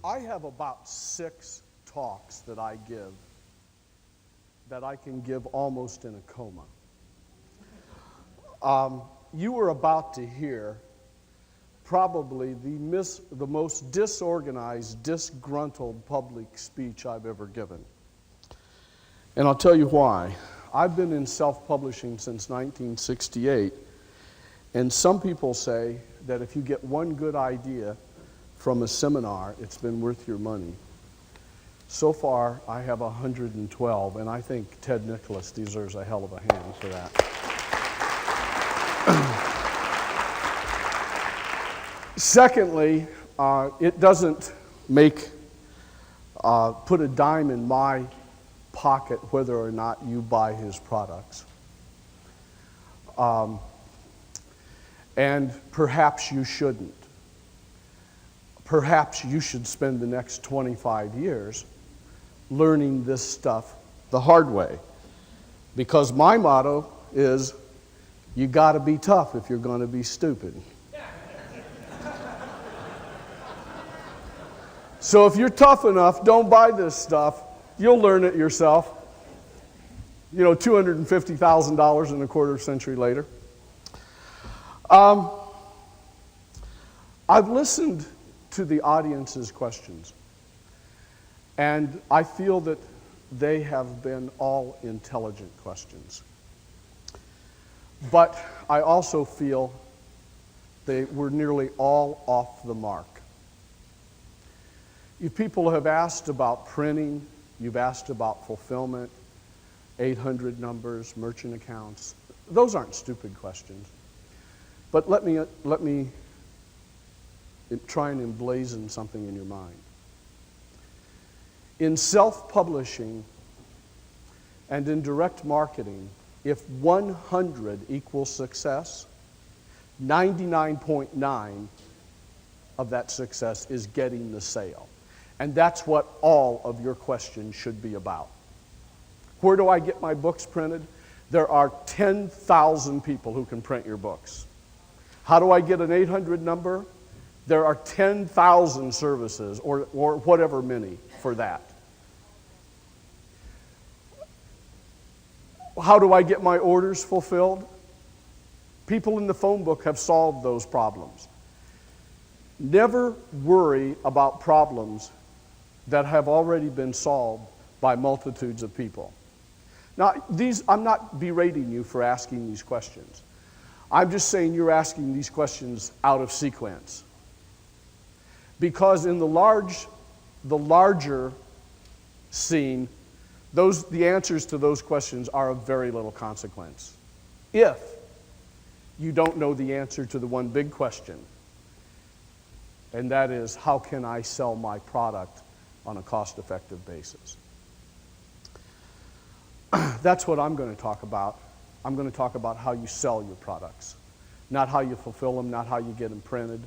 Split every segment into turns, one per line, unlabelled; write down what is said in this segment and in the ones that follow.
I have about 6 talks that I give that I can give almost in a coma. You were about to hear probably the most disorganized, disgruntled public speech I've ever given. And I'll tell you why. I've been in self-publishing since 1968, and some people say that if you get one good idea from a seminar, it's been worth your money. So far, I have 112, and I think Ted Nicholas deserves a hell of a hand for that. Secondly, it doesn't put a dime in my pocket whether or not you buy his products. And perhaps you shouldn't. Perhaps you should spend the next 25 years learning this stuff the hard way. Because my motto is, you got to be tough if you're going to be stupid. So if you're tough enough, don't buy this stuff. You'll learn it yourself. You know, $250,000 and a quarter century later. I've listened to the audience's questions, and I feel that they have been all intelligent questions. But I also feel they were nearly all off the mark. You people have asked about printing, you've asked about fulfillment, 800 numbers, merchant accounts. Those aren't stupid questions. But let me try and emblazon something in your mind. In self-publishing and in direct marketing, if 100 equals success, 99.9 of that success is getting the sale. And that's what all of your questions should be about. Where do I get my books printed? There are 10,000 people who can print your books. How do I get an 800 number? There are 10,000 services or whatever many for that. How do I get my orders fulfilled? People in the phone book have solved those problems. Never worry about problems that have already been solved by multitudes of people. Now, I'm not berating you for asking these questions. I'm just saying you're asking these questions out of sequence. Because in the larger scene, the answers to those questions are of very little consequence. If you don't know the answer to the one big question, and that is, how can I sell my product on a cost-effective basis? That's what I'm going to talk about. I'm going to talk about how you sell your products, not how you fulfill them, not how you get them printed,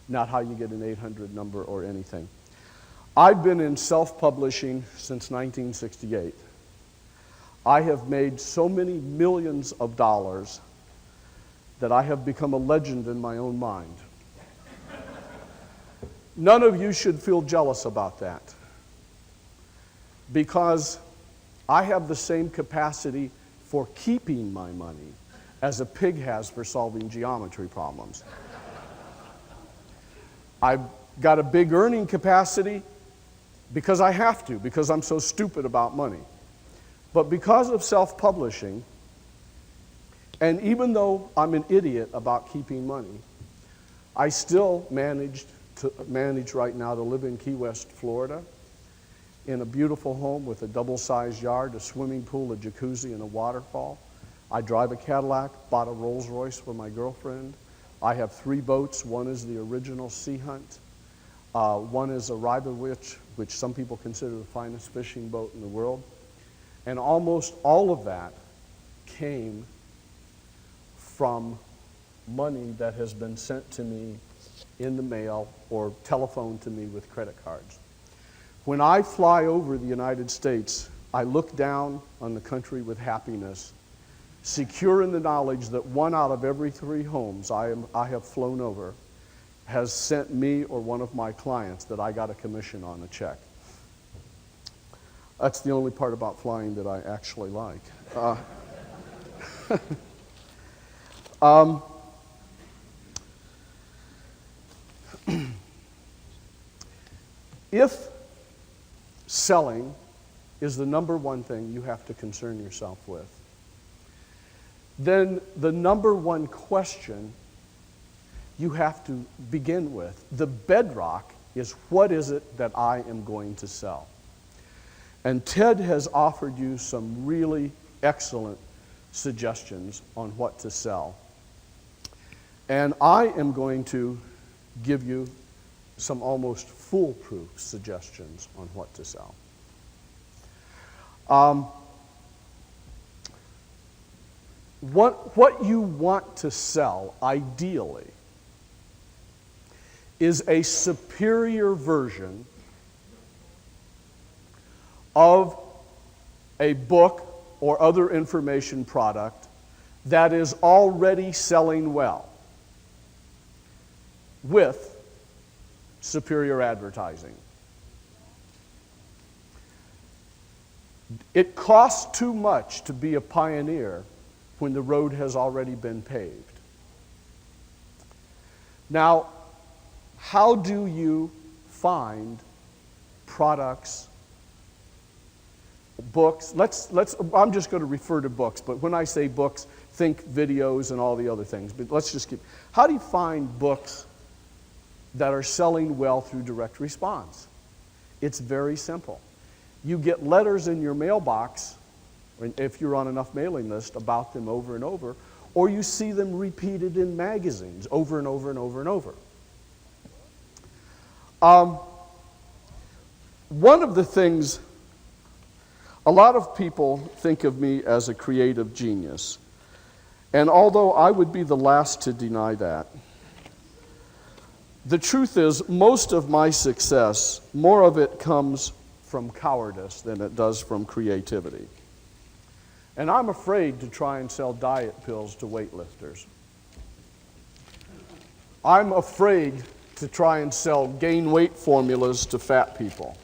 not how you get an 800 number or anything. I've been in self-publishing since 1968. I have made so many millions of dollars that I have become a legend in my own mind. None of you should feel jealous about that, because I have the same capacity for keeping my money as a pig has for solving geometry problems. I've got a big earning capacity because I have to, because I'm so stupid about money. But because of self-publishing, and even though I'm an idiot about keeping money, I still manage right now to live in Key West, Florida, in a beautiful home with a double-sized yard, a swimming pool, a jacuzzi, and a waterfall. I drive a Cadillac, bought a Rolls Royce for my girlfriend. I have 3 boats. One is the original Sea Hunt. One is a Ribowitz, which some people consider the finest fishing boat in the world. And almost all of that came from money that has been sent to me in the mail or telephoned to me with credit cards. When I fly over the United States, I look down on the country with happiness, secure in the knowledge that 1 out of every 3 homes I have flown over has sent me or one of my clients that I got a commission on a check. That's the only part about flying that I actually like. If selling is the number one thing you have to concern yourself with, then the number one question you have to begin with, the bedrock, is what is it that I am going to sell? And Ted has offered you some really excellent suggestions on what to sell. And I am going to give you some almost foolproof suggestions on what to sell. What you want to sell, ideally, is a superior version of a book or other information product that is already selling well with superior advertising. It costs too much to be a pioneer when the road has already been paved. Now, how do you find products, books? I'm just going to refer to books, but when I say books, think videos and all the other things. But let's just how do you find books that are selling well through direct response? It's very simple. You get letters in your mailbox, if you're on enough mailing list, about them over and over, or you see them repeated in magazines over and over and over and over. One of the things, a lot of people think of me as a creative genius, and although I would be the last to deny that, the truth is, most of my success, more of it comes from cowardice than it does from creativity. And I'm afraid to try and sell diet pills to weightlifters. I'm afraid to try and sell gain weight formulas to fat people.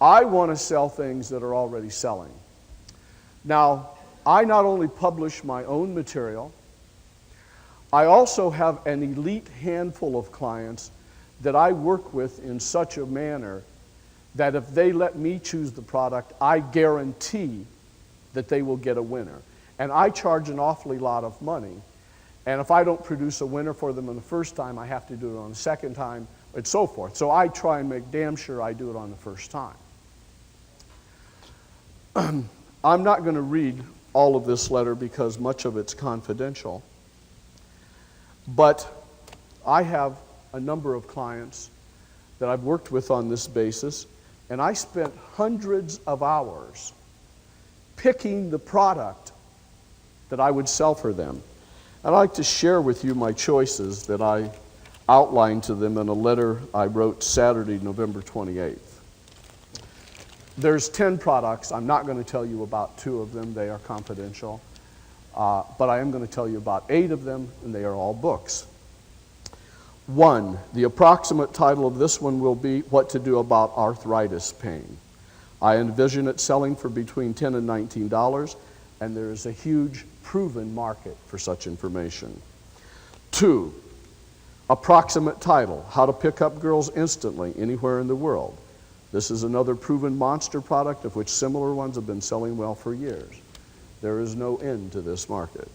I want to sell things that are already selling. Now, I not only publish my own material, I also have an elite handful of clients that I work with in such a manner that if they let me choose the product, I guarantee that they will get a winner. And I charge an awfully lot of money. And if I don't produce a winner for them on the first time, I have to do it on the second time, and so forth. So I try and make damn sure I do it on the first time. I'm not going to read all of this letter because much of it's confidential. But I have a number of clients that I've worked with on this basis, and I spent hundreds of hours picking the product that I would sell for them. I'd like to share with you my choices that I outlined to them in a letter I wrote Saturday, November 28th. There's 10 products. I'm not going to tell you about 2 of them. They are confidential. But I am going to tell you about 8 of them, and they are all books. 1, the approximate title of this one will be What to Do About Arthritis Pain. I envision it selling for between $10 and $19, and there is a huge proven market for such information. 2, approximate title, How to Pick Up Girls Instantly Anywhere in the World. This is another proven monster product of which similar ones have been selling well for years. There is no end to this market.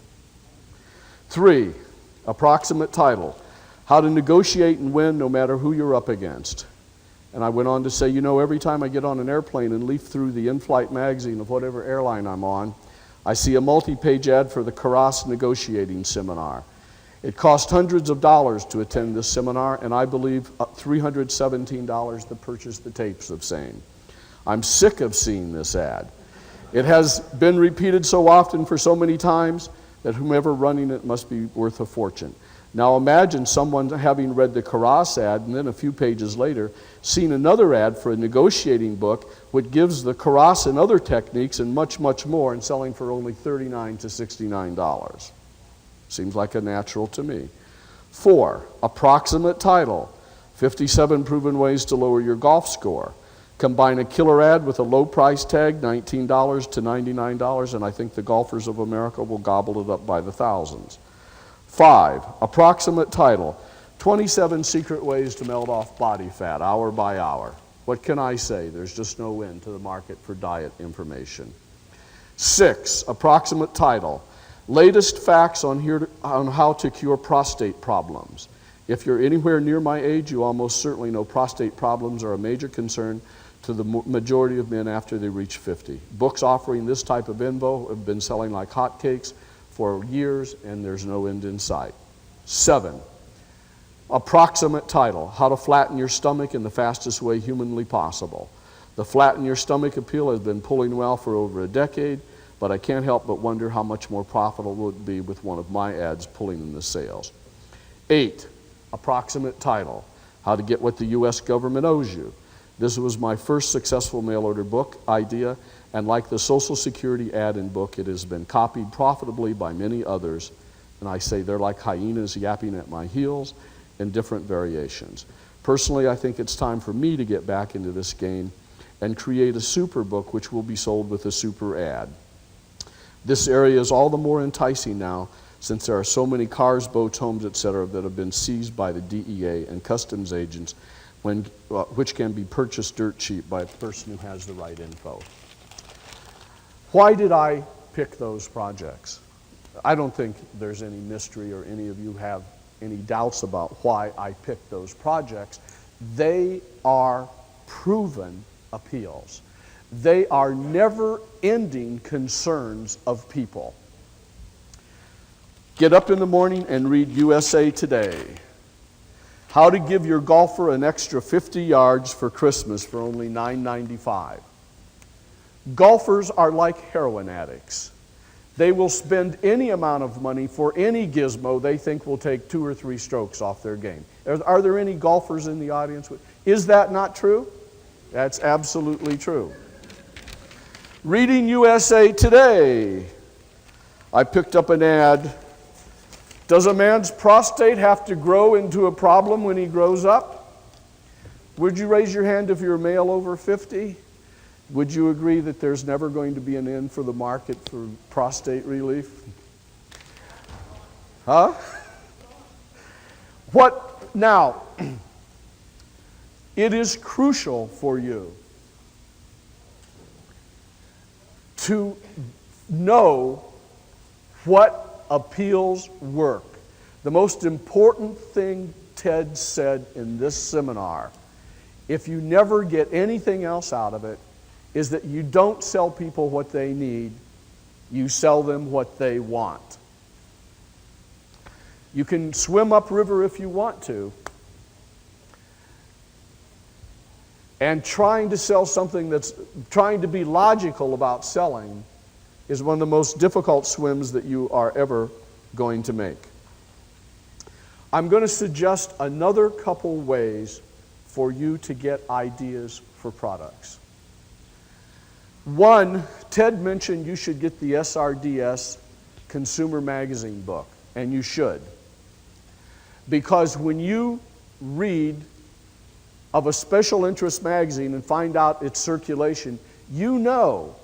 3, approximate title, How to Negotiate and Win No Matter Who You're Up Against. And I went on to say, you know, every time I get on an airplane and leaf through the in-flight magazine of whatever airline I'm on, I see a multi-page ad for the Karas Negotiating Seminar. It cost hundreds of dollars to attend this seminar, and I believe $317 to purchase the tapes of same. I'm sick of seeing this ad. It has been repeated so often for so many times that whomever running it must be worth a fortune. Now imagine someone having read the Karas ad and then a few pages later seen another ad for a negotiating book which gives the Karas and other techniques and much, much more and selling for only $39 to $69. Seems like a natural to me. 4, approximate title, 57 proven ways to lower your golf score. Combine a killer ad with a low price tag, $19 to $99, and I think the golfers of America will gobble it up by the thousands. 5, approximate title, 27 secret ways to melt off body fat, hour by hour. What can I say? There's just no end to the market for diet information. 6, approximate title, latest facts on how to cure prostate problems. If you're anywhere near my age, you almost certainly know prostate problems are a major concern to the majority of men after they reach 50. Books offering this type of info have been selling like hotcakes for years, and there's no end in sight. 7, approximate title, how to flatten your stomach in the fastest way humanly possible. The flatten your stomach appeal has been pulling well for over a decade, but I can't help but wonder how much more profitable it would be with one of my ads pulling in the sales. 8, approximate title, how to get what the U.S. government owes you. This was my first successful mail order book idea, and like the Social Security ad and book, it has been copied profitably by many others, and I say they're like hyenas yapping at my heels in different variations. Personally, I think it's time for me to get back into this game and create a super book which will be sold with a super ad. This area is all the more enticing now since there are so many cars, boats, homes, etc. that have been seized by the DEA and customs agents which can be purchased dirt cheap by a person who has the right info. Why did I pick those projects? I don't think there's any mystery or any of you have any doubts about why I picked those projects. They are proven appeals. They are never-ending concerns of people. Get up in the morning and read USA Today. How to give your golfer an extra 50 yards for Christmas for only $9.95. Golfers are like heroin addicts. They will spend any amount of money for any gizmo they think will take 2 or 3 strokes off their game. Are there any golfers in the audience? Is that not true? That's absolutely true. Reading USA Today, I picked up an ad. Does a man's prostate have to grow into a problem when he grows up? Would you raise your hand if you're a male over 50? Would you agree that there's never going to be an end for the market for prostate relief? Huh? What now? It is crucial for you to know what appeals work. The most important thing Ted said in this seminar, if you never get anything else out of it, is that you don't sell people what they need, you sell them what they want. You can swim upriver if you want to, and trying to sell something that's trying to be logical about selling is one of the most difficult swims that you are ever going to make. I'm going to suggest another couple ways for you to get ideas for products. One, Ted mentioned you should get the SRDS Consumer Magazine book, and you should. Because when you read of a special interest magazine and find out its circulation, you know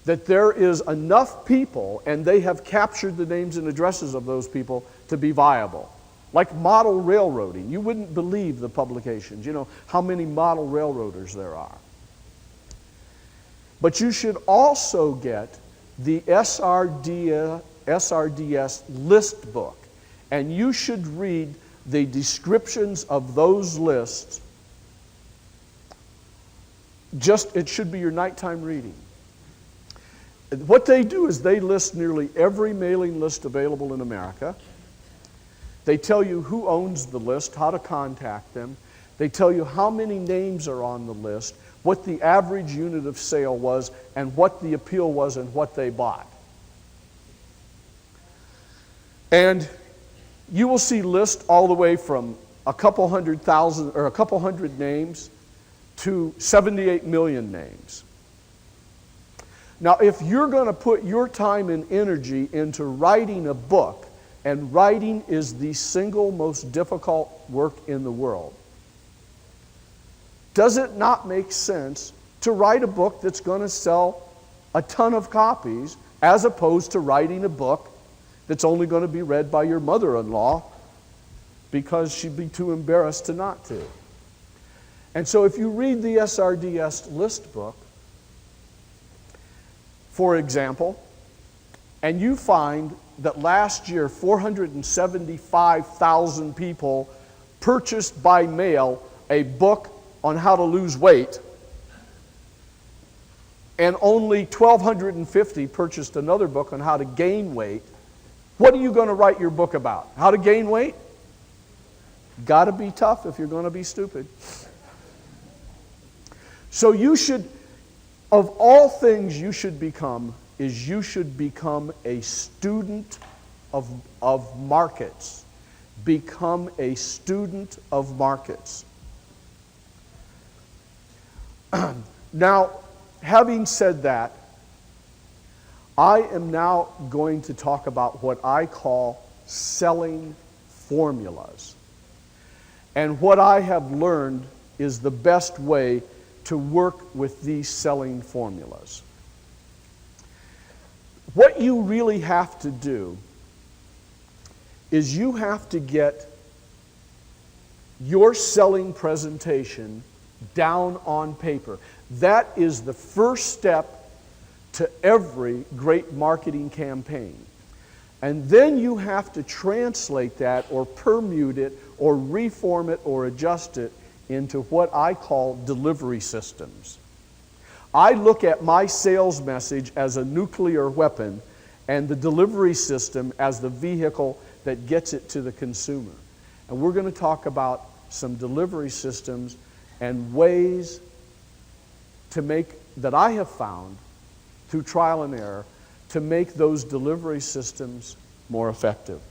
that there is enough people, and they have captured the names and addresses of those people to be viable. Like model railroading. You wouldn't believe the publications. You know how many model railroaders there are. But you should also get the SRDS list book. And you should read the descriptions of those lists. It should be your nighttime reading. What they do is they list nearly every mailing list available in America. They tell you who owns the list, how to contact them. They tell you how many names are on the list, what the average unit of sale was, and what the appeal was and what they bought. And you will see lists all the way from a couple hundred names to 78 million names. Now, if you're going to put your time and energy into writing a book And writing is the single most difficult work in the world. Does it not make sense to write a book that's going to sell a ton of copies as opposed to writing a book that's only going to be read by your mother-in-law because she'd be too embarrassed to not to? And so if you read the SRDS list book, for example, and you find that last year 475,000 people purchased by mail a book on how to lose weight, and only 1,250 purchased another book on how to gain weight, what are you going to write your book about? How to gain weight? Got to be tough if you're going to be stupid. So you should, of all things you should become, is you should become a student of markets. Become a student of markets. Now, having said that, I am now going to talk about what I call selling formulas. And what I have learned is the best way to work with these selling formulas. What you really have to do is you have to get your selling presentation down on paper. That is the first step to every great marketing campaign. And then you have to translate that or permute it or reform it or adjust it into what I call delivery systems. I look at my sales message as a nuclear weapon and the delivery system as the vehicle that gets it to the consumer. And we're going to talk about some delivery systems and ways to make, that I have found through trial and error, to make those delivery systems more effective.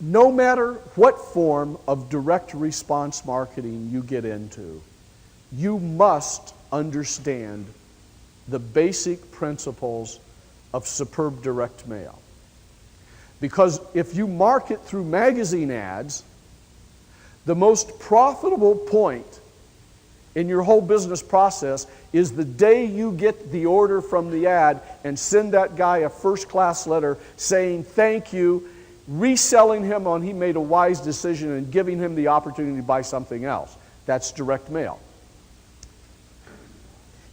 No matter what form of direct response marketing you get into, you must understand the basic principles of superb direct mail. Because if you market through magazine ads, the most profitable point in your whole business process is the day you get the order from the ad and send that guy a first-class letter saying thank you, reselling him on he made a wise decision and giving him the opportunity to buy something else. That's direct mail.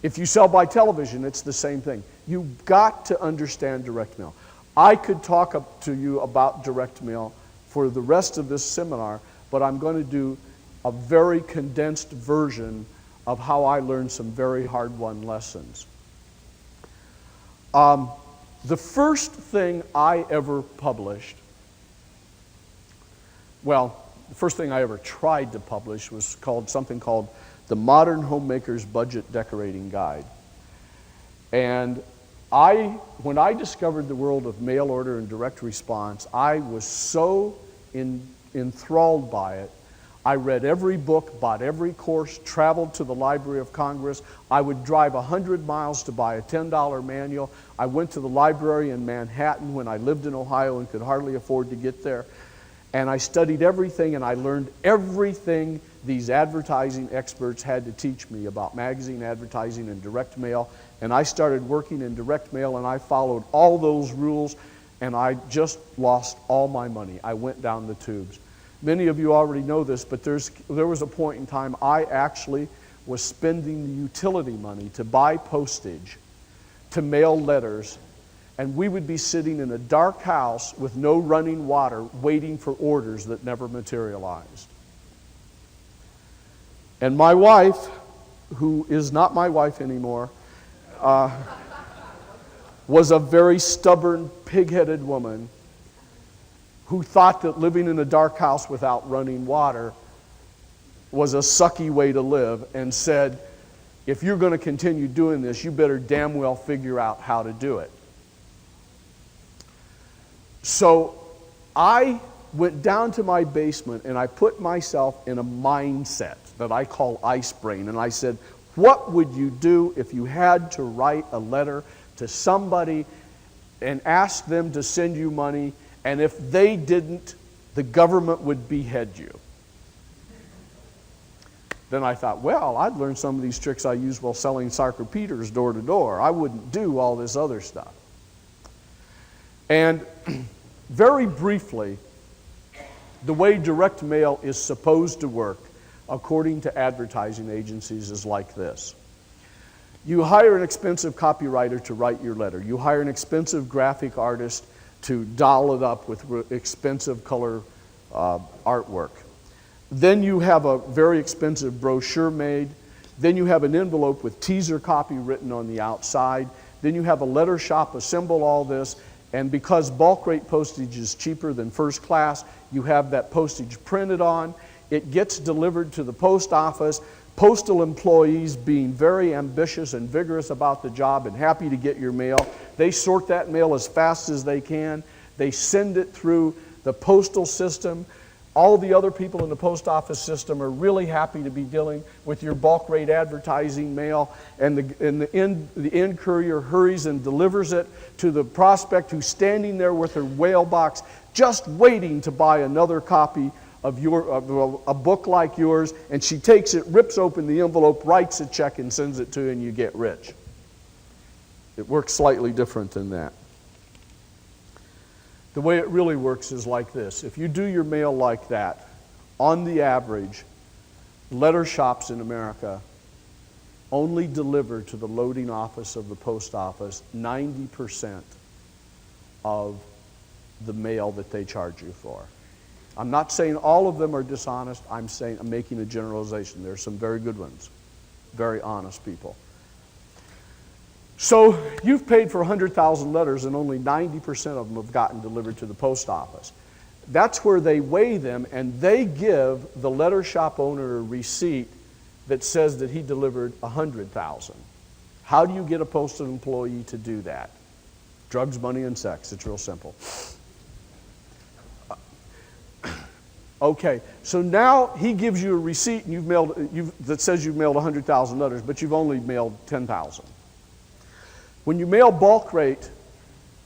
If you sell by television, it's the same thing. You've got to understand direct mail. I could talk to you about direct mail for the rest of this seminar, but I'm going to do a very condensed version of how I learned some very hard-won lessons. The first thing I ever published, well, the first thing I ever tried to publish was something called The Modern Homemaker's Budget Decorating Guide. And when I discovered the world of mail order and direct response, I was so enthralled by it. I read every book, bought every course, traveled to the Library of Congress. I would drive 100 miles to buy a $10 manual. I went to the library in Manhattan when I lived in Ohio and could hardly afford to get there. And I studied everything and I learned everything these advertising experts had to teach me about magazine advertising and direct mail. And I started working in direct mail and I followed all those rules and I just lost all my money. I went down the tubes. Many of you already know this, but there was a point in time I actually was spending the utility money to buy postage, to mail letters, and we would be sitting in a dark house with no running water waiting for orders that never materialized. And my wife, who is not my wife anymore, was a very stubborn, pig-headed woman who thought that living in a dark house without running water was a sucky way to live and said, if you're going to continue doing this, you better damn well figure out how to do it. So I went down to my basement and I put myself in a mindset that I call ice brain. And I said, what would you do if you had to write a letter to somebody and ask them to send you money, and if they didn't, the government would behead you. Then I thought, well, I'd learn some of these tricks I used while selling Sarker Peters door to door. I wouldn't do all this other stuff. And very briefly, the way direct mail is supposed to work, according to advertising agencies, is like this. You hire an expensive copywriter to write your letter. You hire an expensive graphic artist to doll it up with expensive color artwork. Then you have a very expensive brochure made. Then you have an envelope with teaser copy written on the outside. Then you have a letter shop assemble all this. And because bulk rate postage is cheaper than first class, you have that postage printed on. It gets delivered to the post office. Postal employees, being very ambitious and vigorous about the job and happy to get your mail, they sort that mail as fast as they can. They send it through the postal system. All the other people in the post office system are really happy to be dealing with your bulk rate advertising mail, and the end courier hurries and delivers it to the prospect who's standing there with her whale box just waiting to buy another copy of a book like yours, and she takes it, rips open the envelope, writes a check, and sends it to you, and you get rich. It works slightly different than that. The way it really works is like this. If you do your mail like that, on the average, letter shops in America only deliver to the loading office of the post office 90% of the mail that they charge you for. I'm not saying all of them are dishonest. I'm making a generalization. There are some very good ones, very honest people. So you've paid for 100,000 letters and only 90% of them have gotten delivered to the post office. That's where they weigh them, and they give the letter shop owner a receipt that says that he delivered 100,000. How do you get a postal employee to do that? Drugs, money, and sex. It's real simple. Okay, so now he gives you a receipt and that says you've mailed 100,000 letters, but you've only mailed 10,000. When you mail bulk rate,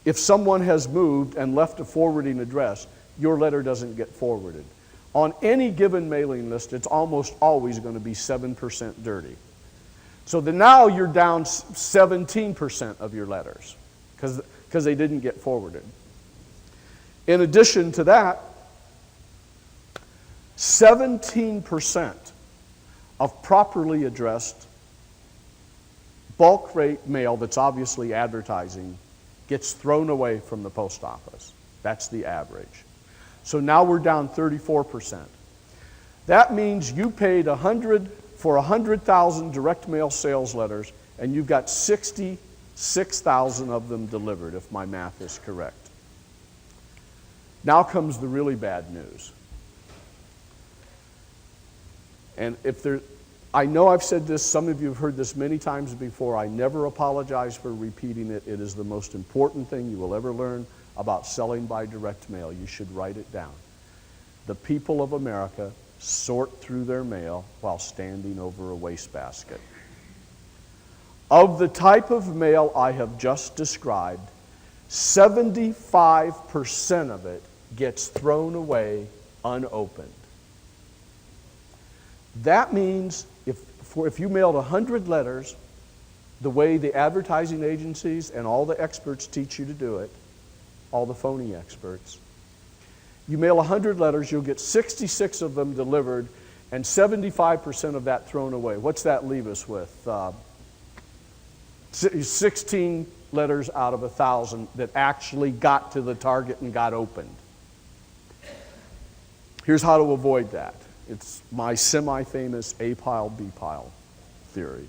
if someone has moved and left a forwarding address, your letter doesn't get forwarded. On any given mailing list, it's almost always going to be 7% dirty. So now you're down 17% of your letters because they didn't get forwarded. In addition to that, 17% of properly addressed bulk rate mail that's obviously advertising gets thrown away from the post office. That's the average. So now we're down 34%. That means you paid for 100,000 direct mail sales letters, and you've got 66,000 of them delivered, if my math is correct. Now comes the really bad news. And I know I've said this, some of you have heard this many times before. I never apologize for repeating it. It is the most important thing you will ever learn about selling by direct mail. You should write it down. The people of America sort through their mail while standing over a wastebasket. Of the type of mail I have just described, 75% of it gets thrown away unopened. That means if you mailed 100 letters, the way the advertising agencies and all the experts teach you to do it, all the phony experts, you mail 100 letters, you'll get 66 of them delivered, and 75% of that thrown away. What's that leave us with? 16 letters out of 1,000 that actually got to the target and got opened. Here's how to avoid that. It's my semi-famous A-pile, B-pile theory.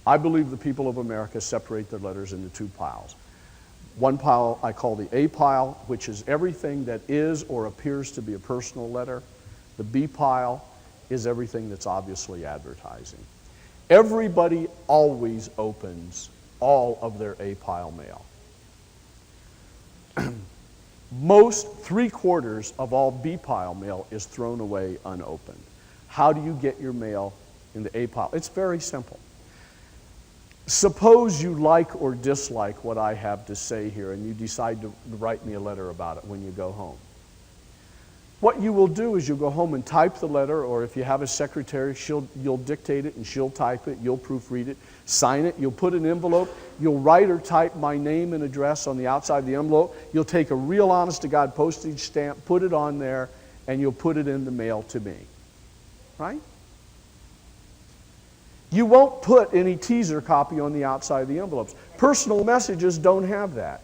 I believe the people of America separate their letters into two piles. One pile I call the A pile, which is everything that is or appears to be a personal letter. The B pile is everything that's obviously advertising. Everybody always opens all of their A pile mail. Most 3/4 of all B pile mail is thrown away unopened. How do you get your mail in the A pile? It's very simple. Suppose you like or dislike what I have to say here and you decide to write me a letter about it when you go home. What you will do is you'll go home and type the letter, or if you have a secretary, you'll dictate it and she'll type it, you'll proofread it, sign it, you'll put an envelope, you'll write or type my name and address on the outside of the envelope, you'll take a real honest-to-God postage stamp, put it on there, and you'll put it in the mail to me. Right? You won't put any teaser copy on the outside of the envelopes. Personal messages don't have that.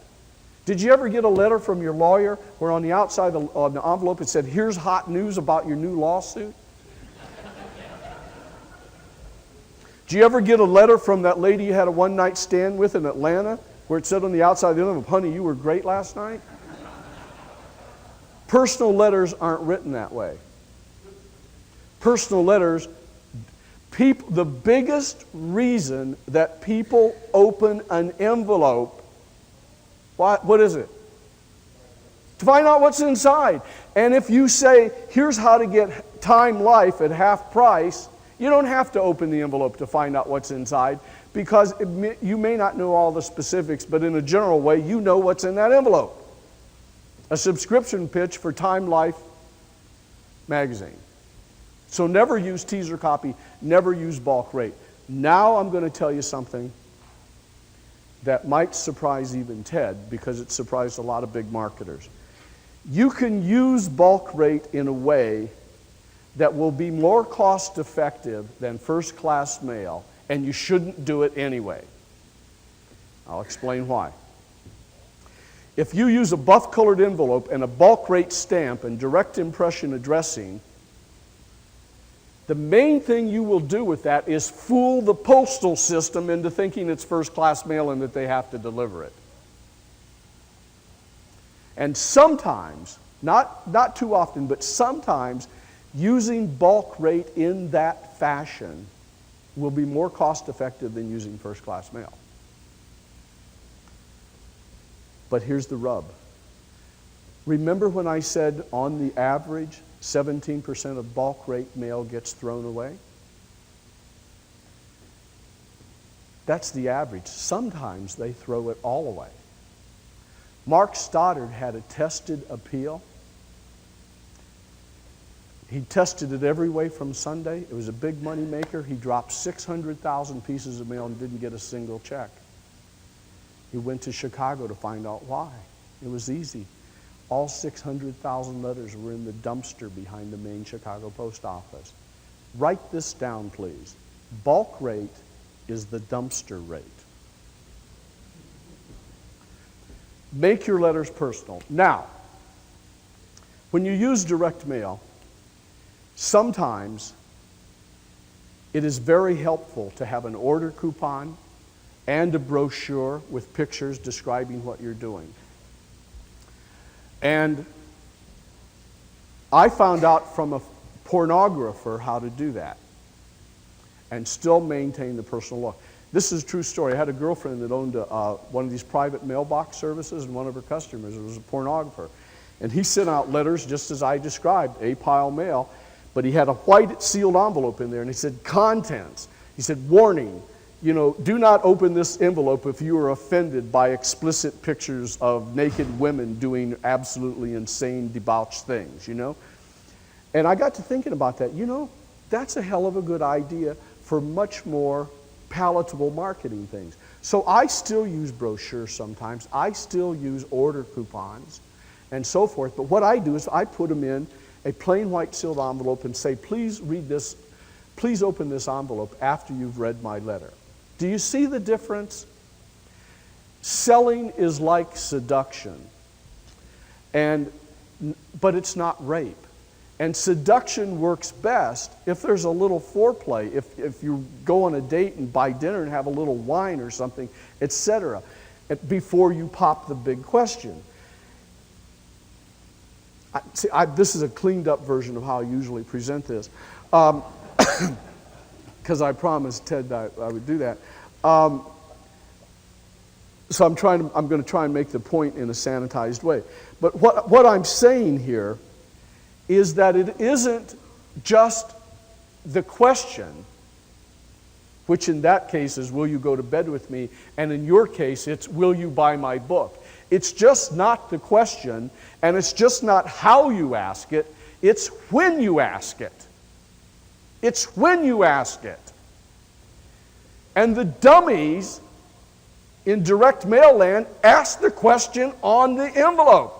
Did you ever get a letter from your lawyer where on the outside of the envelope it said, "Here's hot news about your new lawsuit"? Did you ever get a letter from that lady you had a one-night stand with in Atlanta where it said on the outside of the envelope, "Honey, you were great last night"? Personal letters aren't written that way. Personal letters, the biggest reason that people open an envelope, what is it? To find out what's inside. And if you say, "Here's how to get Time Life at half price," you don't have to open the envelope to find out what's inside, because you may not know all the specifics, but in a general way, you know what's in that envelope. A subscription pitch for Time Life magazine. So never use teaser copy, never use bulk rate. Now I'm going to tell you something that might surprise even Ted, because it surprised a lot of big marketers. You can use bulk rate in a way that will be more cost effective than first class mail, and you shouldn't do it anyway. I'll explain why. If you use a buff-colored envelope and a bulk rate stamp and direct impression addressing, the main thing you will do with that is fool the postal system into thinking it's first-class mail and that they have to deliver it. And sometimes, not too often, but sometimes, using bulk rate in that fashion will be more cost-effective than using first-class mail. But here's the rub. Remember when I said on the average, 17% of bulk rate mail gets thrown away? That's the average. Sometimes they throw it all away. Mark Stoddard had a tested appeal. He tested it every way from Sunday. It was a big money maker. He dropped 600,000 pieces of mail and didn't get a single check. He went to Chicago to find out why. It was easy. All 600,000 letters were in the dumpster behind the main Chicago post office. Write this down, please. Bulk rate is the dumpster rate. Make your letters personal. Now, when you use direct mail, sometimes it is very helpful to have an order coupon and a brochure with pictures describing what you're doing. And I found out from a pornographer how to do that and still maintain the personal look. This is a true story. I had a girlfriend that owned one of these private mailbox services, and one of her customers was a pornographer. And he sent out letters just as I described, a pile mail, but he had a white sealed envelope in there, and he said, "Contents." He said, "Warning, do not open this envelope if you are offended by explicit pictures of naked women doing absolutely insane, debauched things, And I got to thinking about that. That's a hell of a good idea for much more palatable marketing things. So I still use brochures sometimes. I still use order coupons and so forth. But what I do is I put them in a plain white sealed envelope and say, "Please read this. Please open this envelope after you've read my letter." Do you see the difference? Selling is like seduction, but it's not rape. And seduction works best if there's a little foreplay, if you go on a date and buy dinner and have a little wine or something, etc., before you pop the big question. This is a cleaned up version of how I usually present this. Because I promised Ted that I would do that. So I'm going to try and make the point in a sanitized way. But what I'm saying here is that it isn't just the question which in that case is, will you go to bed with me? And in your case, it's, will you buy my book? It's just not the question, and it's just not how you ask it, it's when you ask it. It's when you ask it. And the dummies in direct mail land ask the question on the envelope.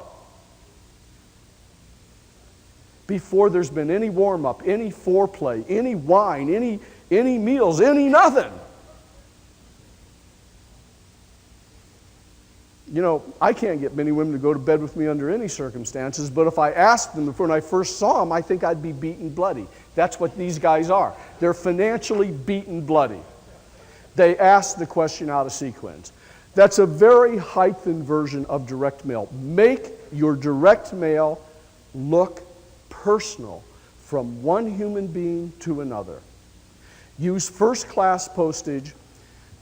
Before there's been any warm-up, any foreplay, any wine, any meals, any nothing. You know, I can't get many women to go to bed with me under any circumstances, but if I asked them when I first saw them, I think I'd be beaten bloody. That's what these guys are. They're financially beaten bloody. They ask the question out of sequence. That's a very heightened version of direct mail. Make your direct mail look personal from one human being to another. Use first-class postage,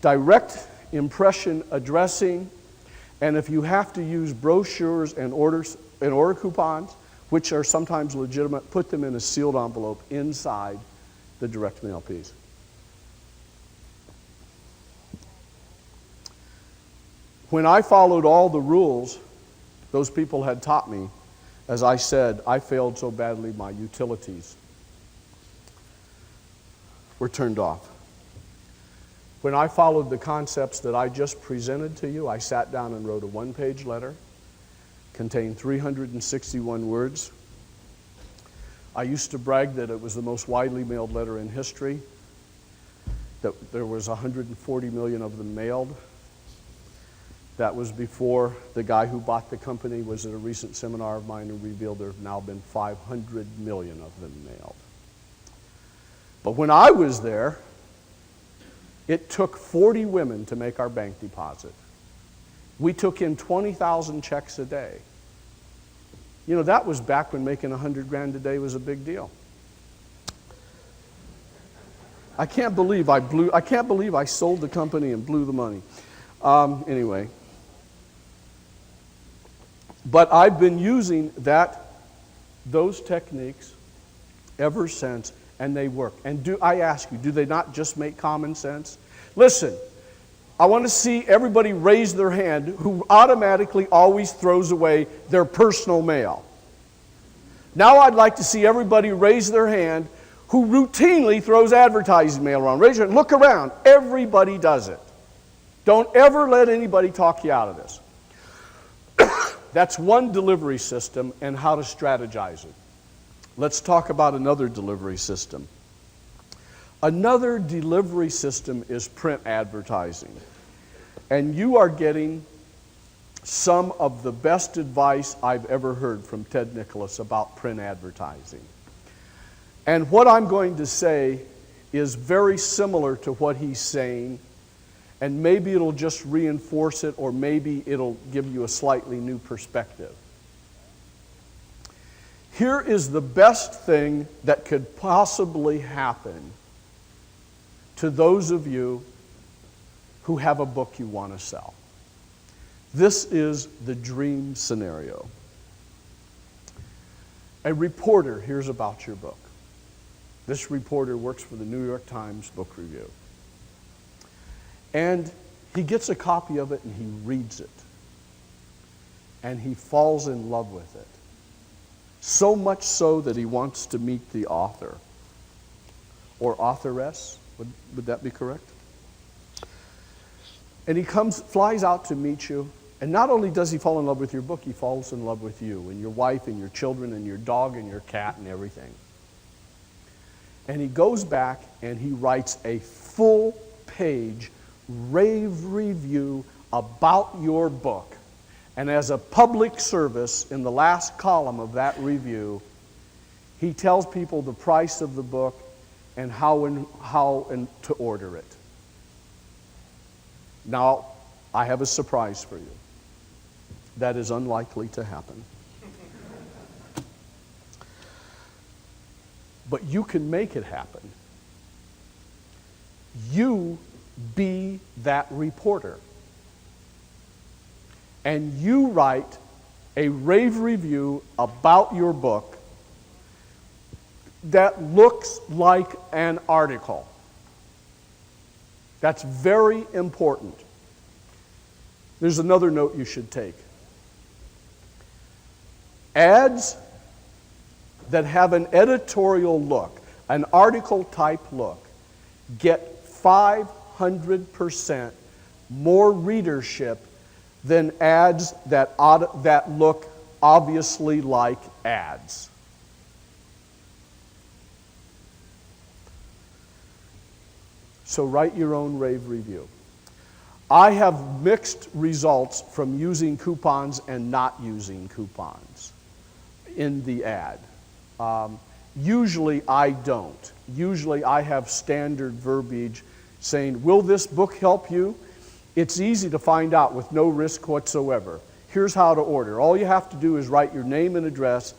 direct impression addressing, and if you have to use brochures and order coupons, which are sometimes legitimate, put them in a sealed envelope inside the direct mail piece. When I followed all the rules those people had taught me, as I said, I failed so badly my utilities were turned off. When I followed the concepts that I just presented to you, I sat down and wrote a one-page letter, contained 361 words. I used to brag that it was the most widely mailed letter in history, that there was 140 million of them mailed. That was before the guy who bought the company was at a recent seminar of mine and revealed there have now been 500 million of them mailed. But when I was there, it took 40 women to make our bank deposit. We took in 20,000 checks a day. You know, that was back when making 100 grand a day was a big deal. I can't believe I sold the company and blew the money. Anyway. But I've been using those techniques ever since, and they work. And I ask you, do they not just make common sense? Listen, I want to see everybody raise their hand who automatically always throws away their personal mail. Now I'd like to see everybody raise their hand who routinely throws advertising mail around. Raise your hand. Look around. Everybody does it. Don't ever let anybody talk you out of this. That's one delivery system and how to strategize it. Let's talk about another delivery system. Another delivery system is print advertising. And you are getting some of the best advice I've ever heard from Ted Nicholas about print advertising. And what I'm going to say is very similar to what he's saying, and maybe it'll just reinforce it, or maybe it'll give you a slightly new perspective. Here is the best thing that could possibly happen to those of you who have a book you want to sell. This is the dream scenario. A reporter hears about your book. This reporter works for the New York Times Book Review. And he gets a copy of it and he reads it. And he falls in love with it. So much so that he wants to meet the author. Or authoress, would that be correct? And he flies out to meet you. And not only does he fall in love with your book, he falls in love with you and your wife and your children and your dog and your cat and everything. And he goes back and he writes a full-page rave review about your book. And as a public service, in the last column of that review, he tells people the price of the book and how to order it. Now, I have a surprise for you. That is unlikely to happen. But you can make it happen. You be that reporter. And you write a rave review about your book that looks like an article. That's very important. There's another note you should take. Ads that have an editorial look, an article type look, get 500% more readership than ads that look obviously like ads. So write your own rave review. I have mixed results from using coupons and not using coupons in the ad. Usually I don't. Usually I have standard verbiage saying, will this book help you? It's easy to find out with no risk whatsoever. Here's how to order. All you have to do is write your name and address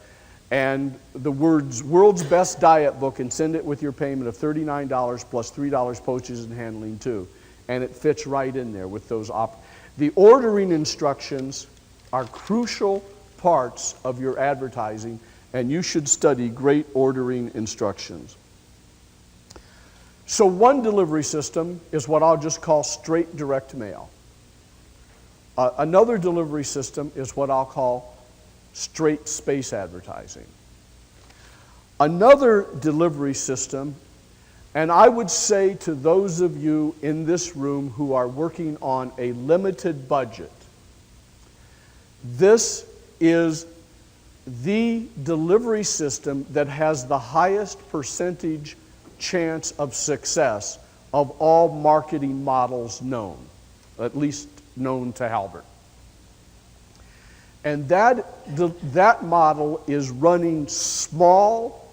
and the words World's Best Diet Book and send it with your payment of $39 plus $3 postage and handling too. And it fits right in there with those The ordering instructions are crucial parts of your advertising, and you should study great ordering instructions. So one delivery system is what I'll just call straight direct mail. Another delivery system is what I'll call straight space advertising. Another delivery system, and I would say to those of you in this room who are working on a limited budget, this is the delivery system that has the highest percentage chance of success of all marketing models known, at least known to Halbert. And that model is running small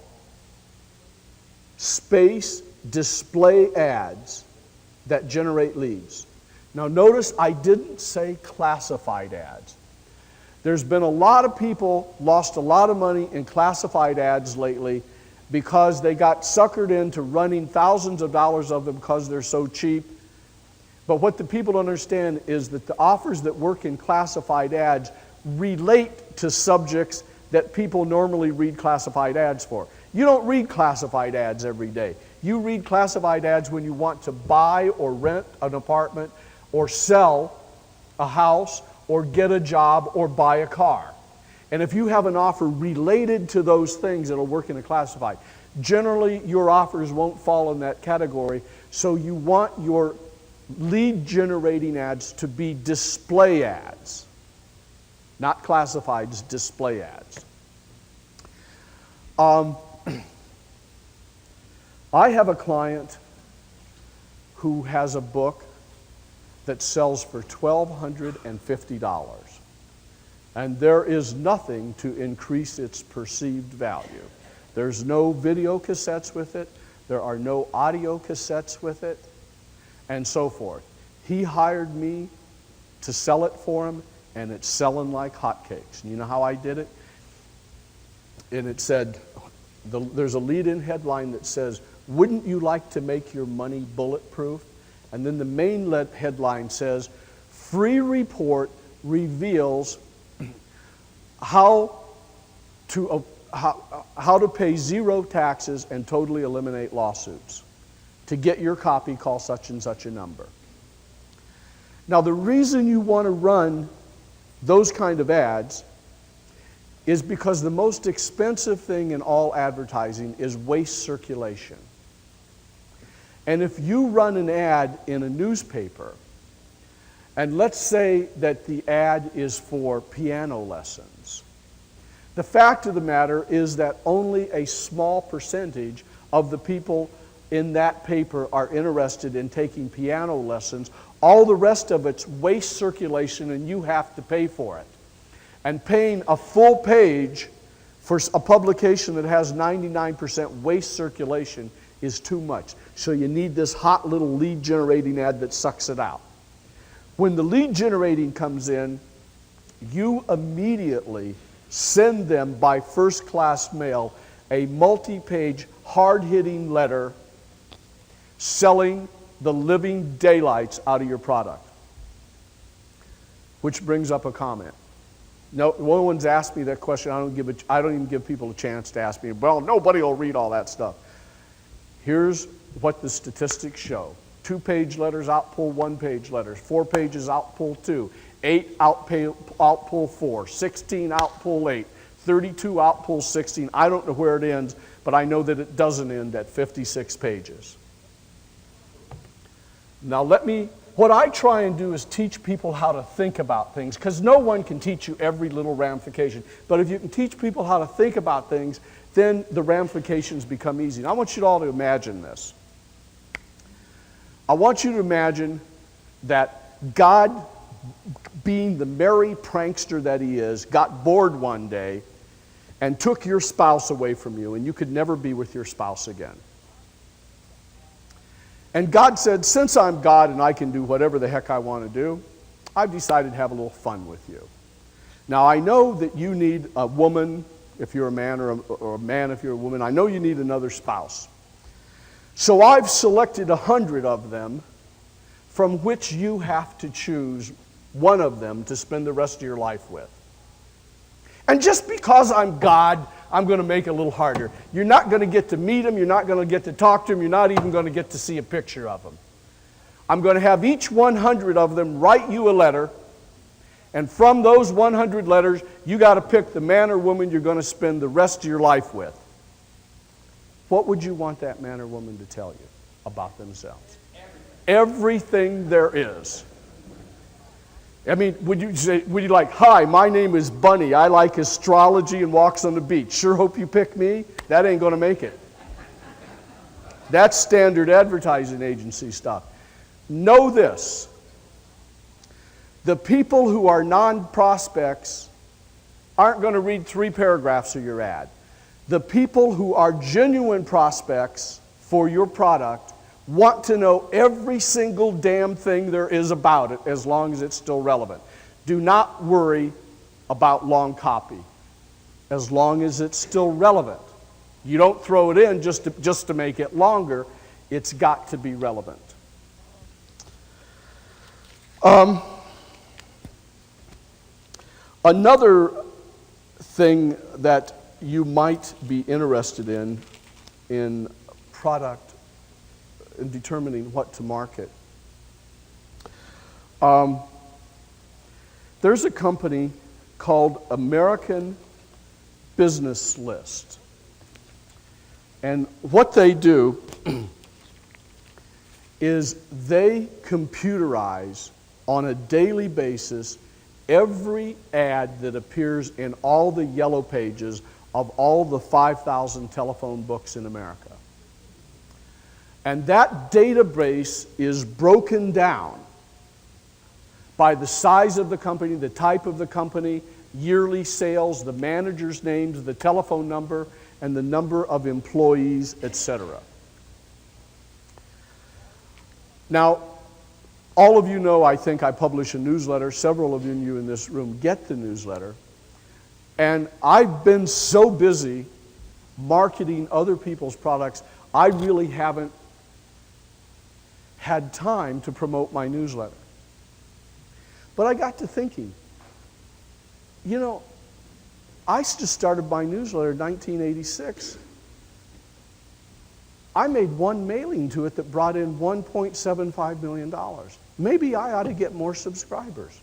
space display ads that generate leads. Now notice I didn't say classified ads. There's been a lot of people lost a lot of money in classified ads lately because they got suckered into running thousands of dollars of them because they're so cheap. But what the people don't understand is that the offers that work in classified ads relate to subjects that people normally read classified ads for. You don't read classified ads every day. You read classified ads when you want to buy or rent an apartment or sell a house or get a job or buy a car. And if you have an offer related to those things, it'll work in a classified. Generally, your offers won't fall in that category, so you want your lead generating ads to be display ads. Not classifieds, display ads. I have a client who has a book that sells for $1,250. And there is nothing to increase its perceived value. There's no video cassettes with it. There are no audio cassettes with it, and so forth. He hired me to sell it for him, and it's selling like hotcakes. And you know how I did it? And it said, there's a lead-in headline that says, wouldn't you like to make your money bulletproof? And then the main headline says, free report reveals how to pay zero taxes and totally eliminate lawsuits. To get your copy, call such and such a number. Now, the reason you want to run those kind of ads is because the most expensive thing in all advertising is waste circulation. And if you run an ad in a newspaper, and let's say that the ad is for piano lessons, the fact of the matter is that only a small percentage of the people in that paper are interested in taking piano lessons. All the rest of it's waste circulation, and you have to pay for it. And paying a full page for a publication that has 99% waste circulation is too much. So you need this hot little lead generating ad that sucks it out. When the lead generating comes in, you immediately send them by first class mail a multi-page, hard-hitting letter selling the living daylights out of your product. Which brings up a comment. No one's asked me that question. I don't even give people a chance to ask me. Well, nobody will read all that stuff. Here's what the statistics show. 2-page letters, outpull 1-page letters. 4 pages, outpull 2. 8, outpull 4. 16, outpull 8. 32, outpull 16. I don't know where it ends, but I know that it doesn't end at 56 pages. Now what I try and do is teach people how to think about things, because no one can teach you every little ramification. But if you can teach people how to think about things, then the ramifications become easy. And I want you all to imagine this. I want you to imagine that God, being the merry prankster that he is, got bored one day and took your spouse away from you, and you could never be with your spouse again. And God said, since I'm God and I can do whatever the heck I want to do, I've decided to have a little fun with you. Now, I know that you need a woman if you're a man, or a man if you're a woman. I know you need another spouse. So I've selected 100 of them from which you have to choose one of them to spend the rest of your life with. And just because I'm God, I'm going to make it a little harder. You're not going to get to meet them. You're not going to get to talk to them. You're not even going to get to see a picture of them. I'm going to have each 100 of them write you a letter. And from those 100 letters, you got to pick the man or woman you're going to spend the rest of your life with. What would you want that man or woman to tell you about themselves? Everything there is. I mean, would you like, hi, my name is Bunny. I like astrology and walks on the beach. Sure hope you pick me. That ain't going to make it. That's standard advertising agency stuff. Know this. The people who are non-prospects aren't going to read 3 paragraphs of your ad. The people who are genuine prospects for your product want to know every single damn thing there is about it as long as it's still relevant. Do not worry about long copy as long as it's still relevant. You don't throw it in just to make it longer. It's got to be relevant. Another thing that you might be interested in product, in determining what to market. There's a company called American Business List. And what they do is they computerize on a daily basis every ad that appears in all the yellow pages of all the 5,000 telephone books in America. And that database is broken down by the size of the company, the type of the company, yearly sales, the manager's names, the telephone number, and the number of employees, etc. Now, all of you know, I think I publish a newsletter. Several of you in this room get the newsletter. And I've been so busy marketing other people's products, I really haven't had time to promote my newsletter. But I got to thinking, you know, I just started my newsletter in 1986. I made one mailing to it that brought in $1.75 million. Maybe I ought to get more subscribers.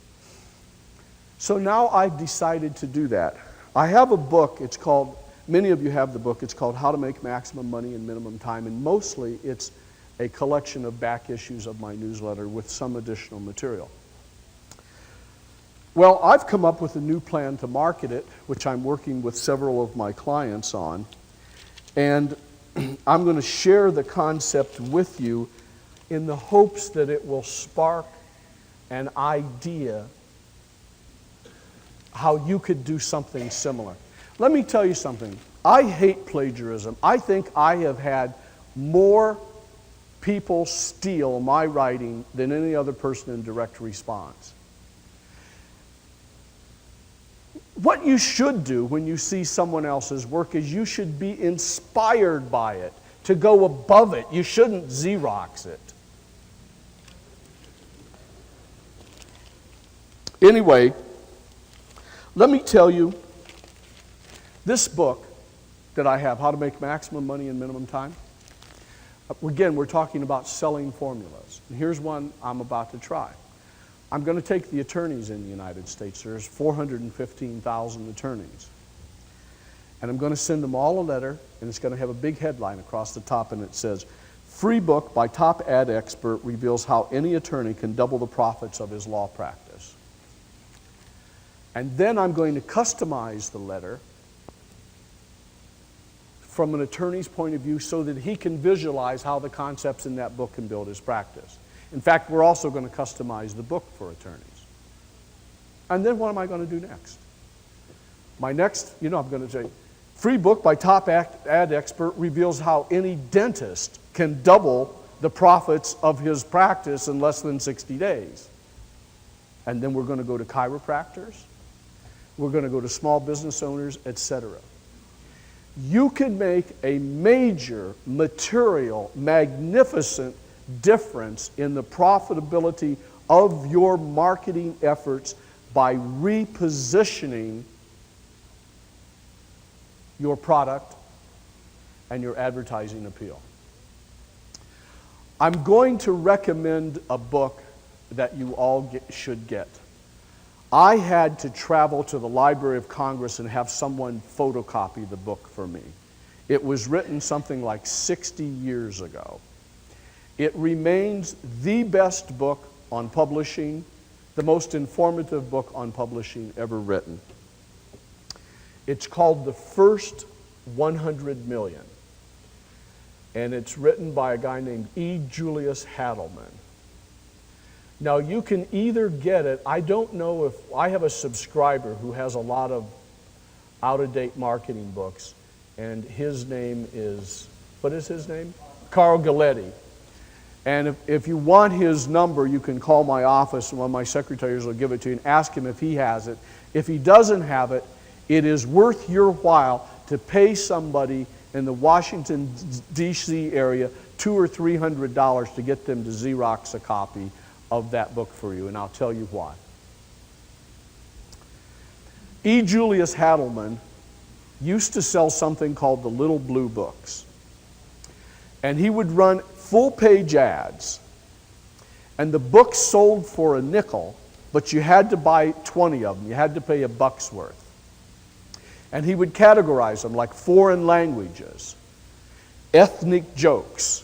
So now I've decided to do that. I have a book, it's called, many of you have the book, it's called How to Make Maximum Money in Minimum Time, and mostly it's a collection of back issues of my newsletter with some additional material. Well, I've come up with a new plan to market it, which I'm working with several of my clients on, and I'm going to share the concept with you in the hopes that it will spark an idea how you could do something similar. Let me tell you something. I hate plagiarism. I think I have had more people steal my writing than any other person in direct response. What you should do when you see someone else's work is you should be inspired by it, to go above it. You shouldn't Xerox it. Anyway, let me tell you, this book that I have, How to Make Maximum Money in Minimum Time, Again, we're talking about selling formulas. And here's one I'm about to try. I'm going to take the attorneys in the United States. There's 415,000 attorneys. And I'm going to send them all a letter, and it's going to have a big headline across the top, and it says, "Free book by top ad expert reveals how any attorney can double the profits of his law practice." And then I'm going to customize the letter from an attorney's point of view so that he can visualize how the concepts in that book can build his practice. In fact, we're also going to customize the book for attorneys. And then what am I going to do next? My next, I'm going to say, "Free book by top ad expert reveals how any dentist can double the profits of his practice in less than 60 days. And then we're going to go to chiropractors. We're going to go to small business owners, etc. You can make a major, material, magnificent difference in the profitability of your marketing efforts by repositioning your product and your advertising appeal. I'm going to recommend a book that you all should get. I had to travel to the Library of Congress and have someone photocopy the book for me. It was written something like 60 years ago. It remains the best book on publishing, the most informative book on publishing ever written. It's called The First 100 Million. And it's written by a guy named E. Julius Hadelman. Now, you can either get it, I don't know if, I have a subscriber who has a lot of out-of-date marketing books, and his name is, what is his name? Carl Galetti. And if you want his number, you can call my office, and one of my secretaries will give it to you, and ask him if he has it. If he doesn't have it, it is worth your while to pay somebody in the Washington, D.C. area $200 or $300 to get them to Xerox a copy of that book for you, and I'll tell you why. E. Julius Hadelman used to sell something called the Little Blue Books. And he would run full-page ads. And the books sold for a nickel, but you had to buy 20 of them. You had to pay $1 worth. And he would categorize them like foreign languages, ethnic jokes.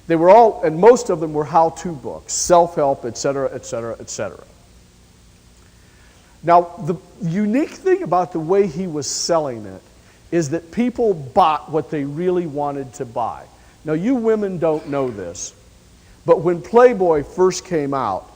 They were all, and most of them were how-to books, self-help, etc., etc., etc. Now, the unique thing about the way he was selling it is that people bought what they really wanted to buy. Now, you women don't know this, but when Playboy first came out,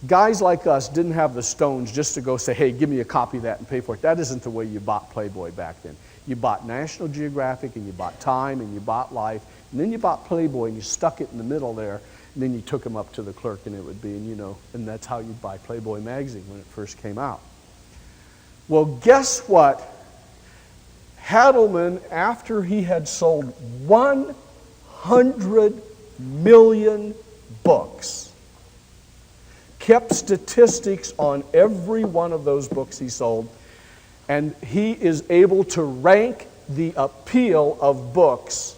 guys like us didn't have the stones just to go say, "Hey, give me a copy of that and pay for it." That isn't the way you bought Playboy back then. You bought National Geographic, and you bought Time, and you bought Life, and then you bought Playboy, and you stuck it in the middle there, and then you took them up to the clerk, and it would be, and that's how you'd buy Playboy magazine when it first came out. Well, guess what? Hadelman, after he had sold 100 million books, kept statistics on every one of those books he sold, and he is able to rank the appeal of books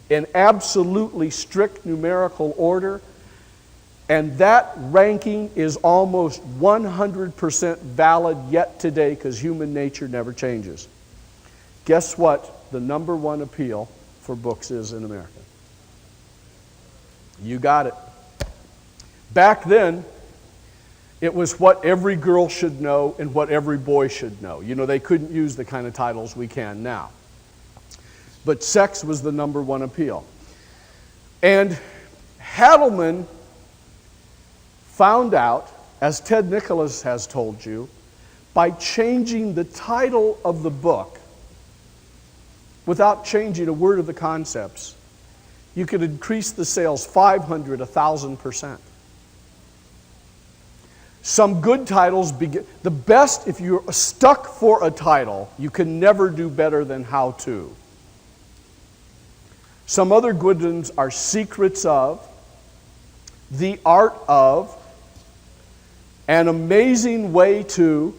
in absolutely strict numerical order, and that ranking is almost 100% valid yet today because human nature never changes. Guess what the number one appeal for books is in America? You got it. Back then, it was what every girl should know and what every boy should know. They couldn't use the kind of titles we can now. But sex was the number one appeal. And Hadelman found out, as Ted Nicholas has told you, by changing the title of the book without changing a word of the concepts, you could increase the sales 500, 1,000%. Some good titles the best, if you're stuck for a title, you can never do better than How To. Some other good ones are Secrets of, The Art of, An Amazing Way To,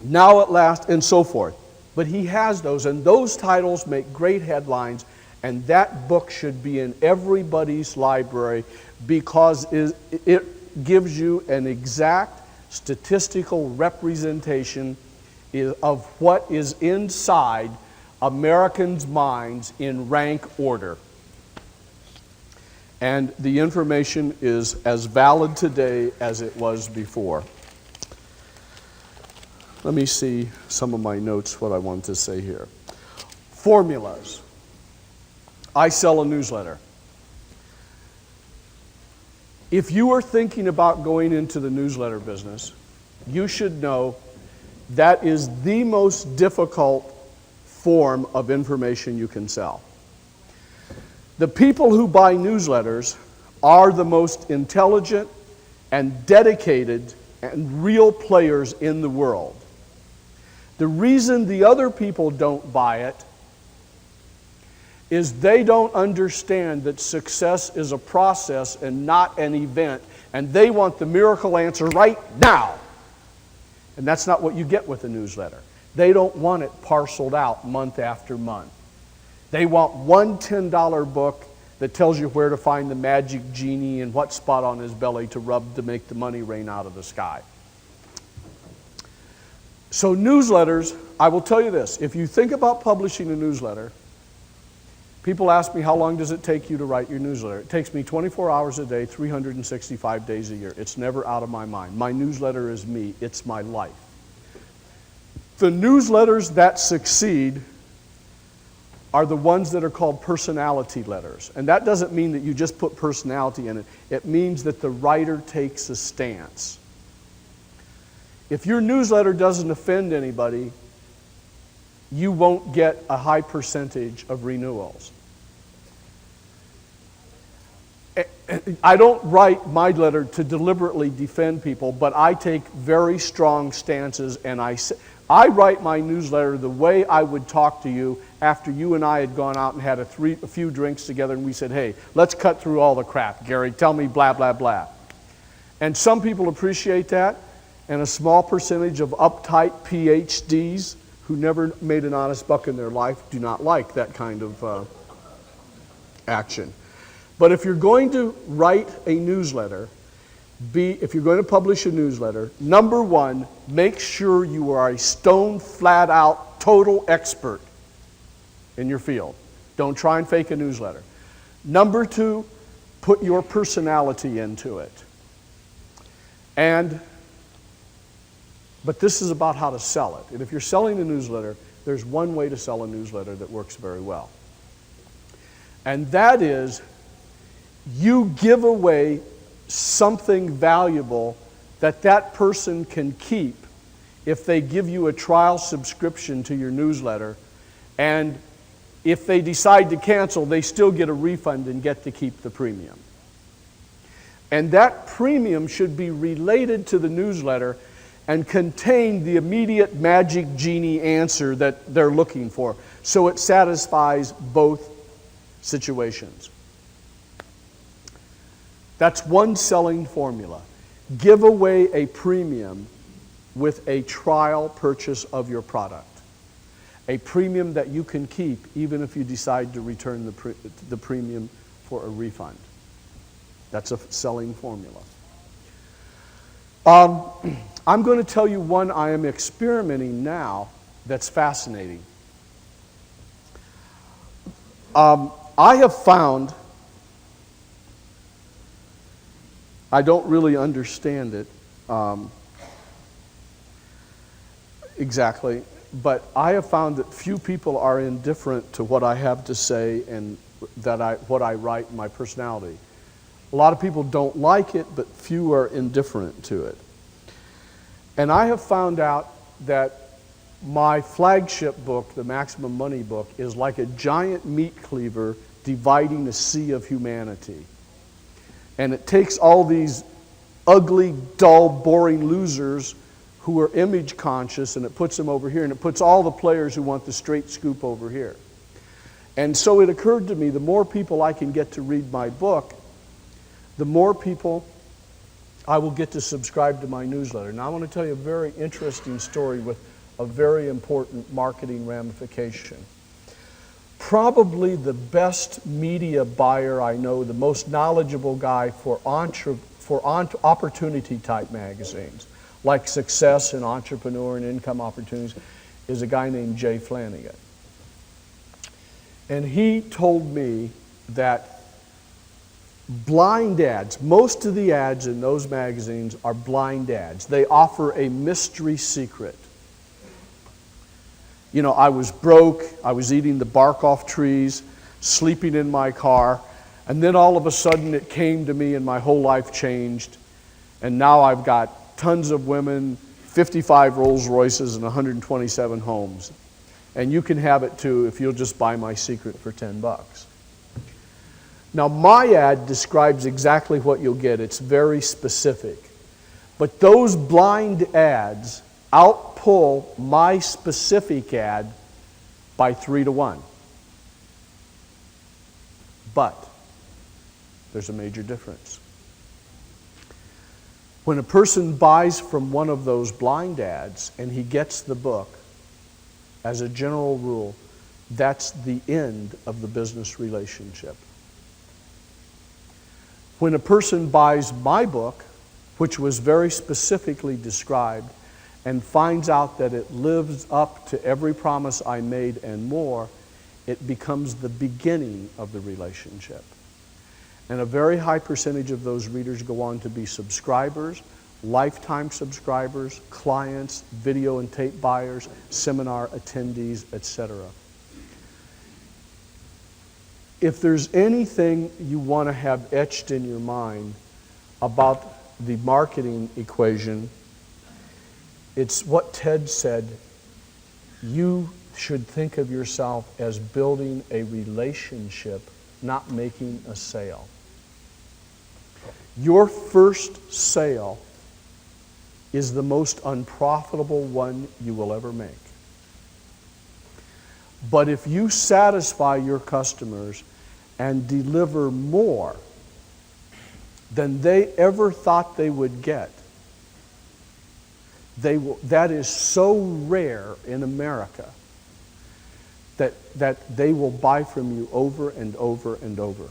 Now at Last, and so forth. But he has those, and those titles make great headlines, and that book should be in everybody's library because it gives you an exact statistical representation of what is inside Americans' minds in rank order. And the information is as valid today as it was before. Let me see some of my notes, what I want to say here. Formulas. I sell a newsletter. If you are thinking about going into the newsletter business, you should know that is the most difficult form of information you can sell. The people who buy newsletters are the most intelligent and dedicated and real players in the world. The reason the other people don't buy it is they don't understand that success is a process and not an event, and they want the miracle answer right now. And that's not what you get with a newsletter. They don't want it parceled out month after month. They want one $10 book that tells you where to find the magic genie and what spot on his belly to rub to make the money rain out of the sky. So newsletters, I will tell you this, if you think about publishing a newsletter, people ask me, how long does it take you to write your newsletter? It takes me 24 hours a day, 365 days a year. It's never out of my mind. My newsletter is me. It's my life. The newsletters that succeed are the ones that are called personality letters. And that doesn't mean that you just put personality in it. It means that the writer takes a stance. If your newsletter doesn't offend anybody, you won't get a high percentage of renewals. I don't write my letter to deliberately defend people, but I take very strong stances, and I write my newsletter the way I would talk to you after you and I had gone out and had a few drinks together, and we said, hey, let's cut through all the crap. Gary, tell me blah, blah, blah. And some people appreciate that, and a small percentage of uptight PhDs who never made an honest buck in their life do not like that kind of action. But if you're going to write a newsletter, if you're going to publish a newsletter, number one, make sure you are a stone flat out total expert in your field. Don't try and fake a newsletter. Number two, put your personality into it. But this is about how to sell it. And if you're selling a newsletter, there's one way to sell a newsletter that works very well. And that is, you give away something valuable that person can keep if they give you a trial subscription to your newsletter. And if they decide to cancel, they still get a refund and get to keep the premium. And that premium should be related to the newsletter and contain the immediate magic genie answer that they're looking for, so it satisfies both situations. That's one selling formula. Give away a premium with a trial purchase of your product. A premium that you can keep even if you decide to return the premium for a refund. That's a selling formula. I'm going to tell you one I am experimenting now that's fascinating. I have found, I don't really understand it exactly, but I have found that few people are indifferent to what I have to say and what I write and my personality. A lot of people don't like it, but few are indifferent to it. And I have found out that my flagship book, the Maximum Money book, is like a giant meat cleaver dividing a sea of humanity. And it takes all these ugly, dull, boring losers who are image conscious, and it puts them over here, and it puts all the players who want the straight scoop over here. And so it occurred to me, the more people I can get to read my book, the more people I will get to subscribe to my newsletter. Now I want to tell you a very interesting story with a very important marketing ramification. Probably the best media buyer I know, the most knowledgeable guy for opportunity type magazines, like Success and Entrepreneur and Income Opportunities, is a guy named Jay Flanagan. And he told me that blind ads, most of the ads in those magazines are blind ads. They offer a mystery secret. You know, I was broke, I was eating the bark off trees, sleeping in my car, and then all of a sudden it came to me and my whole life changed. And now I've got tons of women, 55 Rolls Royces, and 127 homes. And you can have it too if you'll just buy my secret for $10. Now my ad describes exactly what you'll get. It's very specific. But those blind ads outpull my specific ad by 3 to 1. But there's a major difference. When a person buys from one of those blind ads and he gets the book, as a general rule, that's the end of the business relationship. When a person buys my book, which was very specifically described, and finds out that it lives up to every promise I made and more, it becomes the beginning of the relationship. And a very high percentage of those readers go on to be subscribers, lifetime subscribers, clients, video and tape buyers, seminar attendees, etc. If there's anything you want to have etched in your mind about the marketing equation, it's what Ted said. You should think of yourself as building a relationship, not making a sale. Your first sale is the most unprofitable one you will ever make. But if you satisfy your customers and deliver more than they ever thought they would get, that is so rare in America that they will buy from you over and over and over.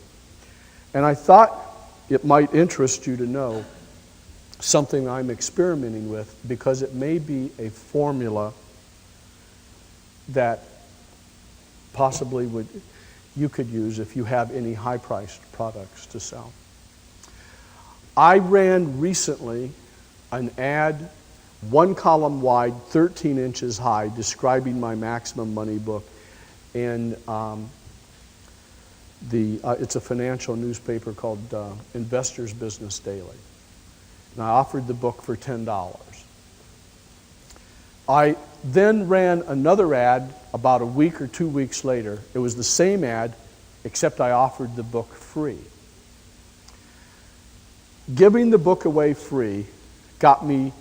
And I thought it might interest you to know something I'm experimenting with, because it may be a formula that possibly you could use if you have any high-priced products to sell. I ran recently an ad, 1 column wide, 13 inches high, describing my Maximum Money book. And it's a financial newspaper called Investor's Business Daily. And I offered the book for $10. I then ran another ad about a week or 2 weeks later. It was the same ad, except I offered the book free. Giving the book away free got me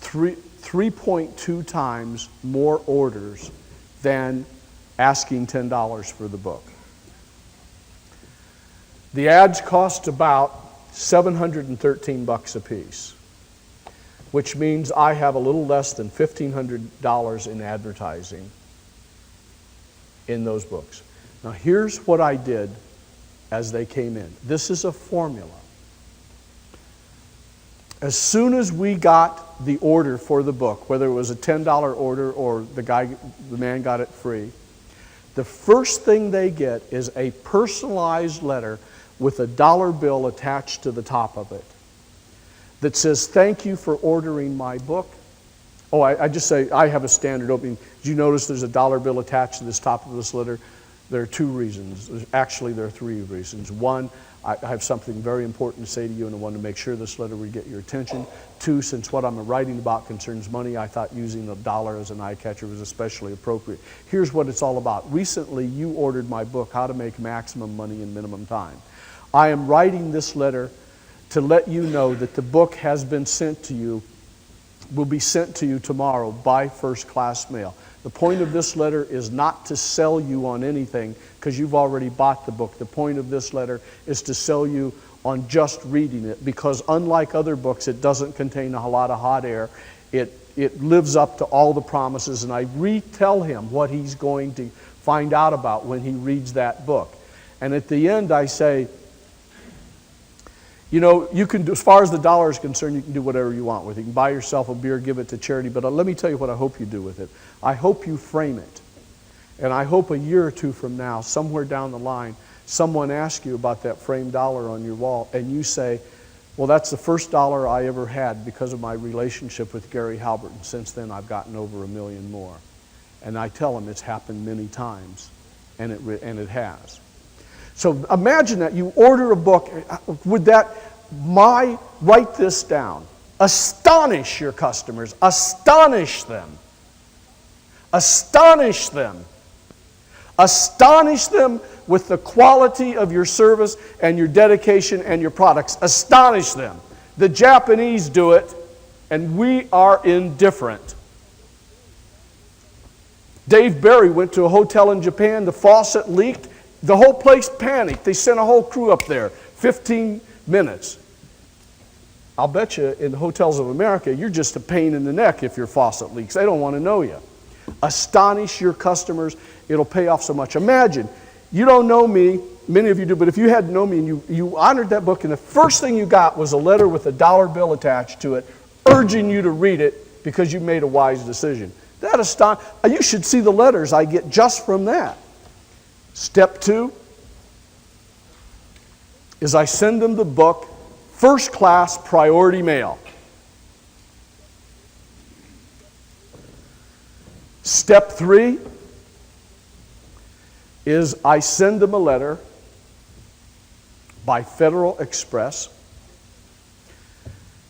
3.2 times more orders than asking $10 for the book. The ads cost about $713 a piece, which means I have a little less than $1,500 in advertising in those books. Now here's what I did as they came in. This is a formula. As soon as we got the order for the book, whether it was a $10 order or the man got it free, the first thing they get is a personalized letter with a dollar bill attached to the top of it that says, "Thank you for ordering my book." Oh, I just say, I have a standard opening. Did you notice there's a dollar bill attached to this top of this letter? There are 2 reasons. Actually, there are 3 reasons. 1, I have something very important to say to you, and I want to make sure this letter would get your attention. 2, since what I'm writing about concerns money, I thought using a dollar as an eye catcher was especially appropriate. Here's what it's all about. Recently, you ordered my book, How to Make Maximum Money in Minimum Time. I am writing this letter to let you know that the book has been sent to you, will be sent to you tomorrow by first-class mail. The point of this letter is not to sell you on anything, because you've already bought the book. The point of this letter is to sell you on just reading it, because unlike other books, it doesn't contain a lot of hot air. It it lives up to all the promises, and I retell him what he's going to find out about when he reads that book. And at the end I say, you know, you can do, as far as the dollar is concerned, you can do whatever you want with it. You can buy yourself a beer, give it to charity, but let me tell you what I hope you do with it. I hope you frame it. And I hope a year or two from now, somewhere down the line, someone asks you about that framed dollar on your wall, and you say, well, that's the first dollar I ever had because of my relationship with Gary Halbert, and since then I've gotten over 1 million more. And I tell them it's happened many times, and it has. So imagine that you order a book. Would write this down. Astonish your customers. Astonish them. Astonish them. Astonish them with the quality of your service and your dedication and your products. Astonish them. The Japanese do it, and we are indifferent. Dave Barry went to a hotel in Japan. The faucet leaked. The whole place panicked. They sent a whole crew up there, 15 minutes. I'll bet you in the hotels of America, you're just a pain in the neck if your faucet leaks. They don't want to know you. Astonish your customers. It'll pay off so much. Imagine, you don't know me, many of you do, but if you had known me and you honored that book and the first thing you got was a letter with a dollar bill attached to it urging you to read it because you made a wise decision. You should see the letters I get just from that. Step 2 is I send them the book, first class priority mail. Step 3 is I send them a letter by Federal Express.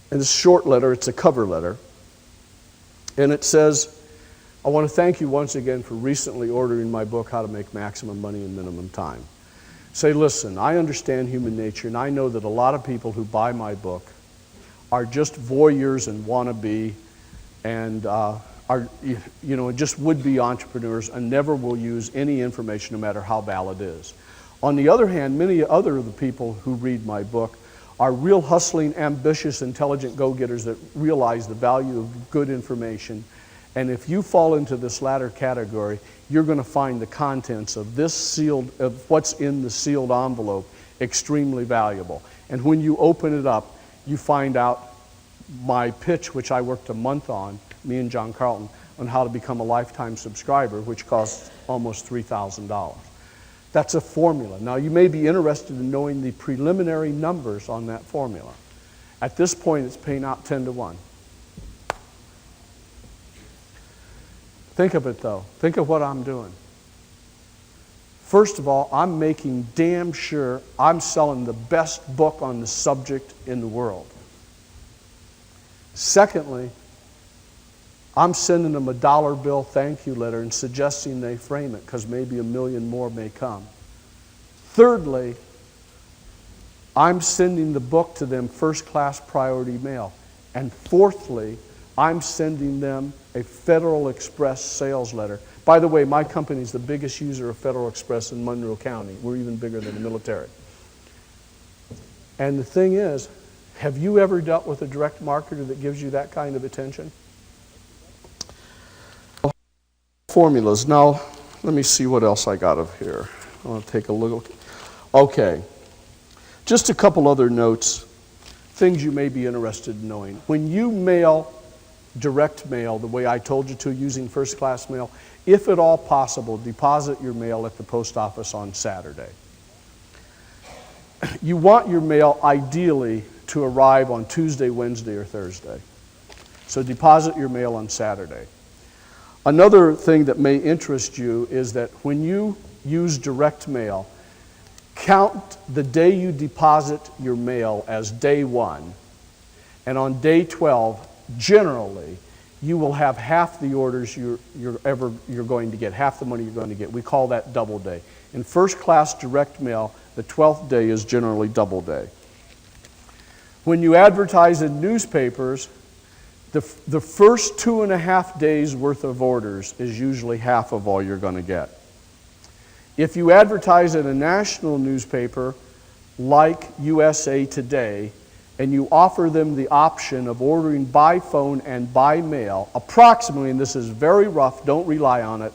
And it's a short letter, it's a cover letter. And it says, I want to thank you once again for recently ordering my book, How to Make Maximum Money in Minimum Time. Say, listen, I understand human nature, and I know that a lot of people who buy my book are just voyeurs and wannabe and just would-be entrepreneurs and never will use any information no matter how valid it is. On the other hand, many other of the people who read my book are real hustling, ambitious, intelligent go-getters that realize the value of good information. And if you fall into this latter category, you're going to find the contents of of what's in the sealed envelope extremely valuable. And when you open it up, you find out my pitch, which I worked a month on, me and John Carlton, on how to become a lifetime subscriber, which costs almost $3,000. That's a formula. Now, you may be interested in knowing the preliminary numbers on that formula. At this point, it's paying out 10 to 1. Think of it, though. Think of what I'm doing. First of all, I'm making damn sure I'm selling the best book on the subject in the world. Secondly, I'm sending them a dollar bill thank you letter and suggesting they frame it because maybe 1 million more may come. Thirdly, I'm sending the book to them first class priority mail. And fourthly, I'm sending them a Federal Express sales letter. By the way, my company is the biggest user of Federal Express in Monroe County. We're even bigger than the military. And the thing is, have you ever dealt with a direct marketer that gives you that kind of attention? Formulas. Now, let me see what else I got of here. I want to take a look. Okay. Just a couple other notes, things you may be interested in knowing. When you mail direct mail the way I told you to using first class mail, if at all possible, deposit your mail at the post office on Saturday. You want your mail ideally to arrive on Tuesday, Wednesday, or Thursday. So deposit your mail on Saturday. Another thing that may interest you is that when you use direct mail, count the day you deposit your mail as day 1, and on day 12, generally, you will have half the orders you're going to get, half the money you're going to get. We call that double day. In first class direct mail, the 12th day is generally double day. When you advertise in newspapers, the first 2.5 days worth of orders is usually half of all you're going to get. If you advertise in a national newspaper like USA Today, and you offer them the option of ordering by phone and by mail, approximately, and this is very rough, don't rely on it,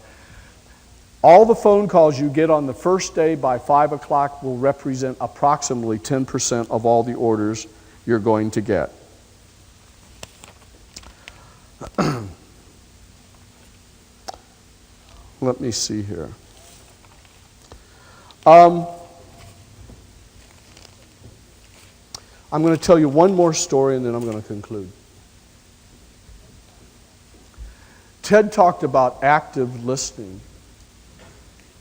all the phone calls you get on the first day by 5 o'clock will represent approximately 10% of all the orders you're going to get. Let me see here. I'm going to tell you one more story and then I'm going to conclude. Ted talked about active listening,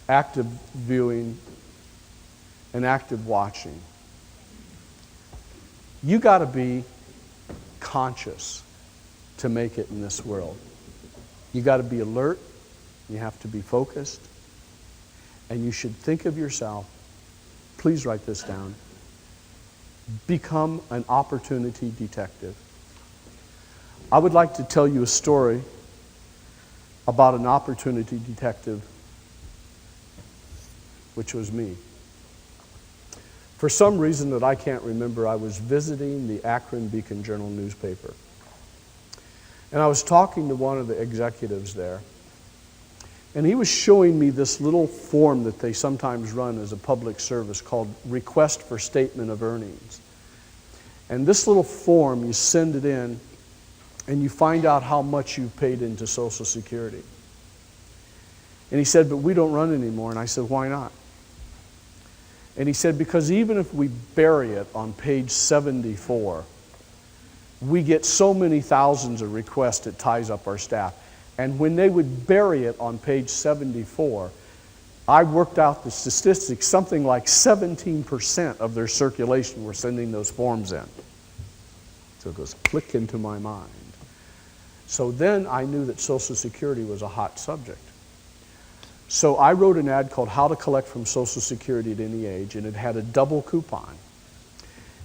active viewing, and active watching. You got to be conscious to make it in this world. You got to be alert, you have to be focused, and you should think of yourself, please write this down, become an opportunity detective. I would like to tell you a story about an opportunity detective, which was me. For some reason that I can't remember, I was visiting the Akron Beacon Journal newspaper. And I was talking to one of the executives there. And he was showing me this little form that they sometimes run as a public service called Request for Statement of Earnings. And this little form, you send it in, and you find out how much you've paid into Social Security. And he said, but we don't run anymore. And I said, why not? And he said, because even if we bury it on page 74, we get so many thousands of requests it ties up our staff. And when they would bury it on page 74, I worked out the statistics, something like 17% of their circulation were sending those forms in. So it goes click into my mind. So then I knew that Social Security was a hot subject. So I wrote an ad called How to Collect from Social Security at Any Age, and it had a double coupon.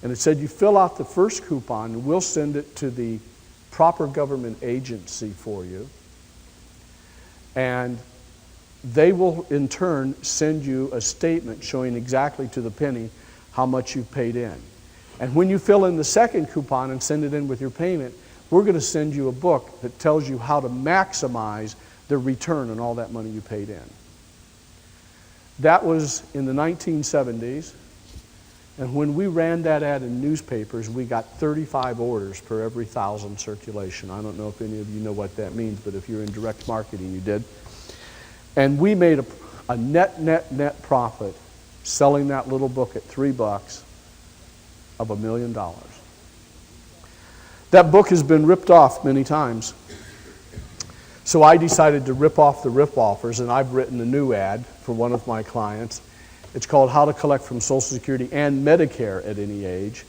And it said, you fill out the first coupon, and we'll send it to the proper government agency for you. And they will, in turn, send you a statement showing exactly to the penny how much you've paid in. And when you fill in the second coupon and send it in with your payment, we're going to send you a book that tells you how to maximize the return on all that money you paid in. That was in the 1970s. And when we ran that ad in newspapers, we got 35 orders per every 1,000 circulation. I don't know if any of you know what that means, but if you're in direct marketing, you did. And we made a net profit selling that little book at $3 of $1 million. That book has been ripped off many times. So I decided to rip off the rip-offers, and I've written a new ad for one of my clients. It's called How to Collect from Social Security and Medicare at Any Age.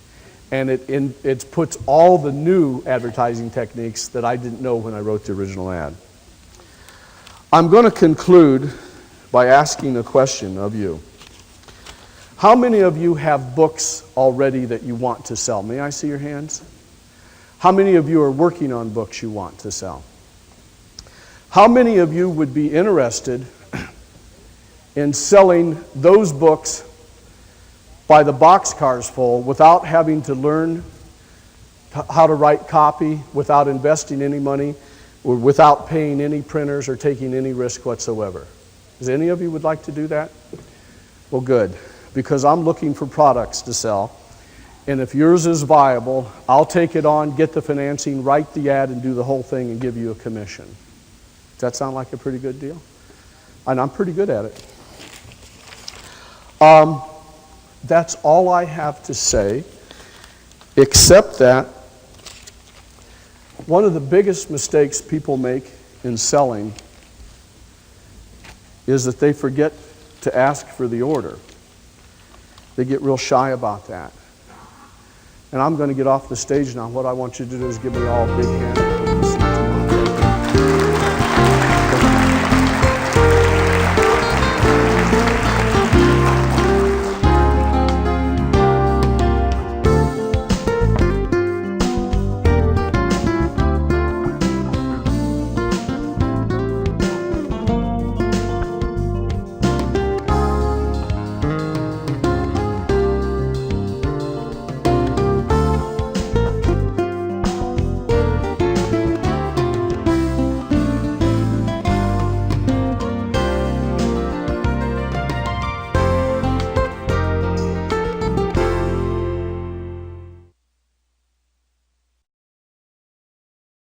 And it puts all the new advertising techniques that I didn't know when I wrote the original ad. I'm going to conclude by asking a question of you. How many of you have books already that you want to sell? May I see your hands? How many of you are working on books you want to sell? How many of you would be interested in selling those books by the boxcars full without having to learn how to write copy, without investing any money, or without paying any printers or taking any risk whatsoever? Does any of you would like to do that? Well, good, because I'm looking for products to sell. And if yours is viable, I'll take it on, get the financing, write the ad, and do the whole thing and give you a commission. Does that sound like a pretty good deal? And I'm pretty good at it. That's all I have to say, except that one of the biggest mistakes people make in selling is that they forget to ask for the order. They get real shy about that. And I'm going to get off the stage now. What I want you to do is give me all a big hand.